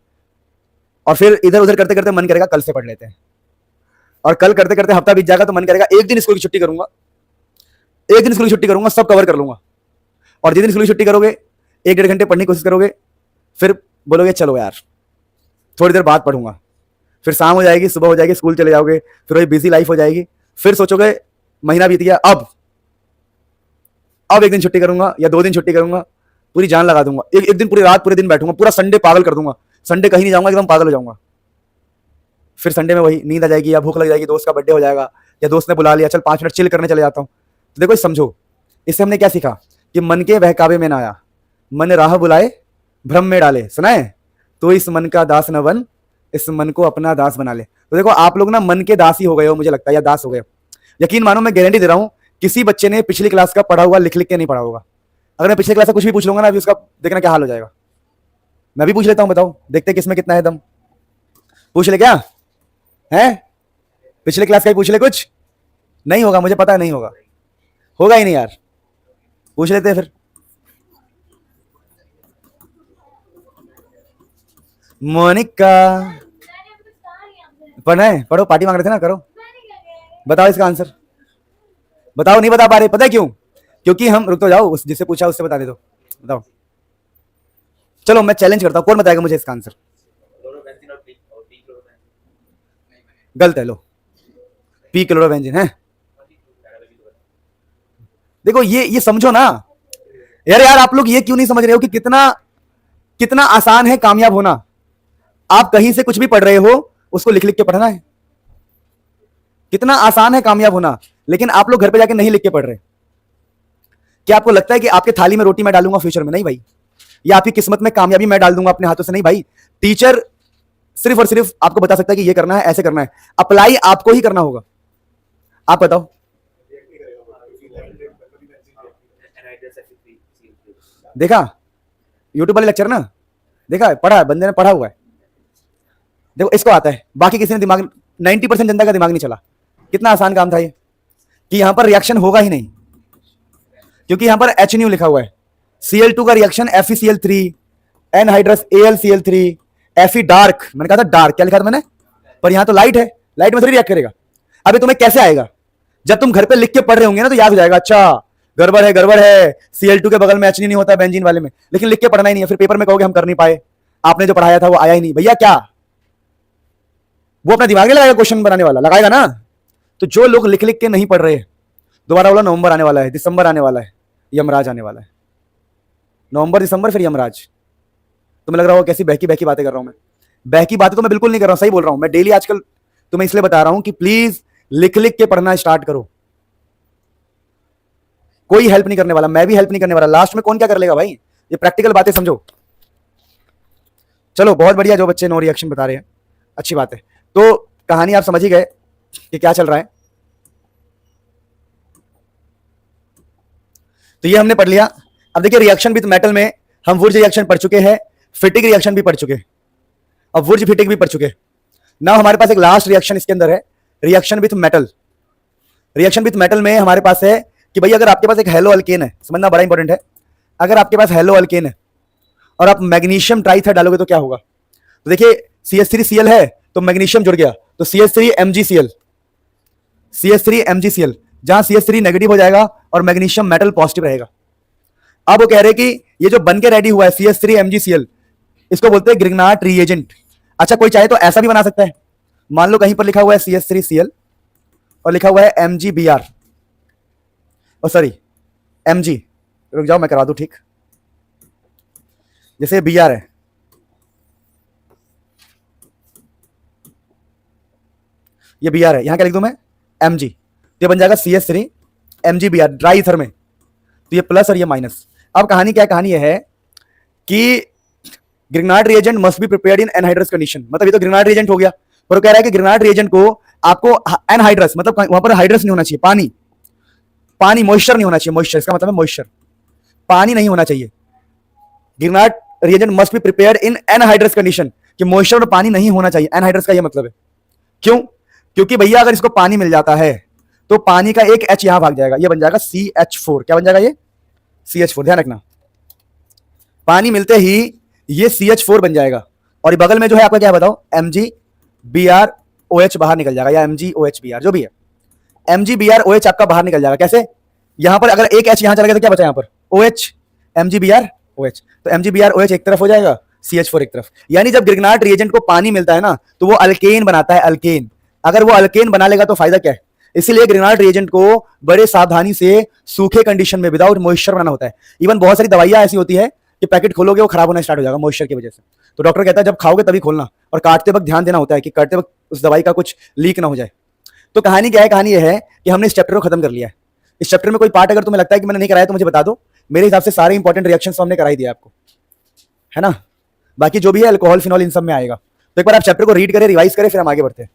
और फिर इधर उधर करते करते मन करेगा कल से पढ़ लेते हैं, और कल करते करते हफ्ता बीत जाएगा तो मन करेगा एक दिन स्कूल की छुट्टी करूंगा, एक दिन स्कूल की छुट्टी करूंगा, सब कवर कर लूंगा। और जिस दिन स्कूल की छुट्टी करोगे 1-1.5 घंटे पढ़ने की कोशिश करोगे, फिर बोलोगे चलो यार थोड़ी देर बाद पढ़ूंगा, फिर शाम हो जाएगी, सुबह हो जाएगी, स्कूल चले जाओगे, फिर वही बिजी लाइफ हो जाएगी, फिर सोचोगे महीना बीत गया, अब एक दिन छुट्टी करूंगा या 2 दिन छुट्टी करूंगा, पूरी जान लगा दूंगा, एक दिन पूरी रात पूरे दिन बैठूंगा, पूरा संडे पागल कर दूंगा, संडे कहीं नहीं जाऊंगा, एकदम पागल हो जाऊंगा। फिर संडे में वही नींद आ जाएगी या भूख लग जाएगी, दोस्त का बर्थडे हो जाएगा या दोस्त ने बुला लिया, चल 5 मिनट चिल करने चले जाता हूँ। तो देखो समझो, इससे हमने क्या सीखा कि मन के बहकावे में ना आया, मन राह बुलाए भ्रम में डाले। सुना है? तो इस मन का दास न बन, इस मन को अपना दास बना ले। तो देखो आप लोग ना मन के दास ही हो गए हो, मुझे लगता है, या दास हो गए हो। यकीन मानो, मैं गारंटी दे रहा हूं, किसी बच्चे ने पिछली क्लास का पढ़ा हुआ लिख लिख के नहीं पढ़ा होगा। अगर मैं पिछली क्लास से कुछ भी पूछ लूंगा ना अभी, उसका देखना क्या हाल हो जाएगा। मैं भी पूछ लेता हूं, बताओ देखते किसमें कितना है दम। पूछ ले क्या है? पिछले क्लास का ही पूछ ले। कुछ नहीं होगा, मुझे पता है नहीं होगा, होगा ही नहीं यार। पूछ लेते हैं फिर। मोनिका पढ़ना है, पढ़ो, पार्टी मांग रहे थे ना, करो। बताओ इसका आंसर, बताओ। नहीं बता पा रहे, पता है क्यों? क्योंकि हम, रुक तो जाओ, जिससे पूछा उससे बता दे दो, बताओ। चलो मैं चैलेंज करता हूं, कौन बताएगा मुझे इसका आंसर? गलत है, लो, पी क्लोरोबेंजीन है। देखो ये समझो ना यार, आप लोग ये क्यों नहीं समझ रहे हो कि कितना कितना आसान है कामयाब होना। आप कहीं से कुछ भी पढ़ रहे हो, उसको लिख लिख के पढ़ना है। कितना आसान है कामयाब होना, लेकिन आप लोग घर पे जाके नहीं लिख के पढ़ रहे। क्या आपको लगता है कि आपके थाली में रोटी मैं डालूंगा फ्यूचर में? नहीं भाई। या आपकी किस्मत में कामयाबी मैं डाल दूंगा अपने हाथों से? नहीं भाई। टीचर सिर्फ और सिर्फ आपको बता सकता है कि ये करना है, ऐसे करना है। अप्लाई आपको ही करना होगा। आप बताओ। देखा यूट्यूब वाले लेक्चर ना, देखा, पढ़ा, बंदे ने पढ़ा हुआ है। देखो इसको आता है, बाकी किसी ने दिमाग, 90% जनता का दिमाग नहीं चला। कितना आसान काम था ये, कि यहां पर रिएक्शन होगा ही नहीं, क्योंकि यहां पर एच न्यू लिखा हुआ है। Cl2 का reaction FeCl3 anhydrous AlCl3 Fe dark, मैंने कहा था डार्क, क्या लिखा था मैंने? पर यहां तो लाइट है, लाइट में थोड़ी रिएक्ट करेगा। अभी तुम्हें कैसे आएगा? जब तुम घर पे लिख के पढ़ रहे होंगे ना, तो याद हो जाएगा, अच्छा गड़बड़ है, गड़बड़ है, Cl2 के बगल में एच नहीं होता बेंजीन वाले में। लेकिन लिख के पढ़ना ही नहीं है, फिर पेपर में कहोगे हम कर नहीं पाए, आपने जो पढ़ाया था वो आया ही नहीं। भैया क्या वो अपना दिमाग नहीं लगाएगा क्वेश्चन बनाने वाला? लगाएगा ना। तो जो लोग लिख लिख के नहीं पढ़ रहे, दोबारा बोला, नवंबर आने वाला है, दिसंबर आने वाला है, यमराज आने वाला है। नवंबर, दिसंबर, फिर यमराज। तुम्हें लग रहा होगा कैसी बहकी बहकी बातें कर रहा हूं मैं। बहकी बातें तो मैं बिल्कुल नहीं कर रहा हूं, सही बोल रहा हूं मैं। डेली आजकल तुम्हें इसलिए बता रहा हूं कि प्लीज लिख लिख के पढ़ना स्टार्ट करो। कोई हेल्प नहीं करने वाला, मैं भी हेल्प नहीं करने वाला। लास्ट में कौन क्या कर लेगा भाई? ये प्रैक्टिकल बातें समझो। चलो बहुत बढ़िया, जो बच्चे नो रिएक्शन बता रहे हैं, अच्छी बात है। तो कहानी आप समझ ही गए कि क्या चल रहा है। तो ये हमने पढ़ लिया। अब देखिए रिएक्शन विद मेटल में हम वुर्ज रिएक्शन पढ़ चुके हैं, फिटिक रिएक्शन भी पढ़ चुके, अब वुर्ज फिटिक भी पढ़ चुके। नाउ हमारे पास एक लास्ट रिएक्शन इसके अंदर है, reaction with metal. Reaction with metal में हमारे पास है कि भाई अगर आपके पास एक हेलो अल्केन है, समझना बड़ा इंपॉर्टेंट है। अगर आपके पास हेलो अल्केन है और आप मैग्नीशियम ट्राइथर डालोगे तो क्या होगा? तो देखिए CH3Cl है तो मैग्नीशियम जुड़ गया, तो CH3MgCl, CH3MgCl, जहां CH3 नेगेटिव हो जाएगा और मैग्नीशियम मेटल पॉजिटिव रहेगा। अब वो कह रहे कि ये जो बन के रेडी हुआ है CH3MgCl, इसको बोलते हैं ग्रिग्नार्ड रिएजेंट। अच्छा कोई चाहे तो ऐसा भी बना सकता है। मान लो कहीं पर लिखा हुआ है CH3Cl और लिखा हुआ है MgBr, और सॉरी Mg, रुक जाओ मैं करा दूं ठीक। जैसे Br है, ये Br है, यहां क्या लिख दूं मैं? Mg, तो ये बन जाएगा CH3MgBr ड्राई ईथर में। तो ये प्लस और ये माइनस। अब कहानी क्या है? कहानी ये है कि Grignard reagent must be prepared in anhydrous condition. मतलब ये तो ग्रिग्नार्ड रिएजेंट हो गया, पर वो कह रहा है कि ग्रिग्नार्ड रिएजेंट को आपको एनहाइड्रस, मतलब वहां पर हाइड्रस नहीं होना चाहिए, पानी, पानी, मॉइस्चर नहीं होना चाहिए। मॉइस्चर इसका मतलब है मॉइस्चर, पानी नहीं होना चाहिए। Grignard reagent must be prepared in anhydrous condition, कि मॉइस्चर और पानी नहीं होना चाहिए। एनहाइड्रस का ये मतलब है। क्यों? क्योंकि भैया अगर इसको पानी मिल जाता है तो पानी का एक H यहां भाग जाएगा, ये बन जाएगा CH4। क्या बन जाएगा ये? CH4, ध्यान रखना। पानी मिलते ही ये CH4 बन जाएगा, और ये बगल में जो है आपका क्या है बताओ? MgBrOH बाहर निकल जाएगा, या MgOHBr जो भी है। MgBrOH आपका बाहर निकल जाएगा। कैसे? यहां पर अगर एक H यहां चला गया तो क्या बचा यहां पर? OH, MgBrOH। तो MgBrOH एक तरफ हो जाएगा, CH4 एक तरफ। यानी जब ग्रिग्नार्ड रिएजेंट को पानी मिलता है ना, तो वो अल्केन बनाता है, अल्केन। अगर वो अल्केन बना लेगा तो फायदा क्या है? इसीलिए ग्रिग्नार्ड रिएजेंट को बड़े सावधानी से सूखे कंडीशन में विदाउट मॉइस्चर बनाना होता है। इवन बहुत सारी दवाइयां ऐसी होती है कि पैकेट खोलोगे वो खराब होना स्टार्ट हो जाएगा मॉइस्चर की वजह से। तो डॉक्टर कहता है जब खाओगे तभी खोलना, और काटते वक्त ध्यान देना होता है कि काटते वक्त उस दवाई का कुछ लीक ना हो जाए। तो कहानी क्या है? कहानी यह है कि हमने इस चैप्टर को खत्म कर लिया है। इस चैप्टर में कोई पार्ट अगर तुम्हें लगता है कि मैंने नहीं कराया तो मुझे बता दो। मेरे हिसाब से सारे इंपॉर्टेंट रिएक्शन तो हमने कराई दिया आपको, है ना। बाकी जो भी है अल्कोहल, फिनॉल, इन सब में आएगा। तो एक बार आप चैप्टर को रीड करें, रिवाइज करें, फिर हम आगे बढ़ते हैं।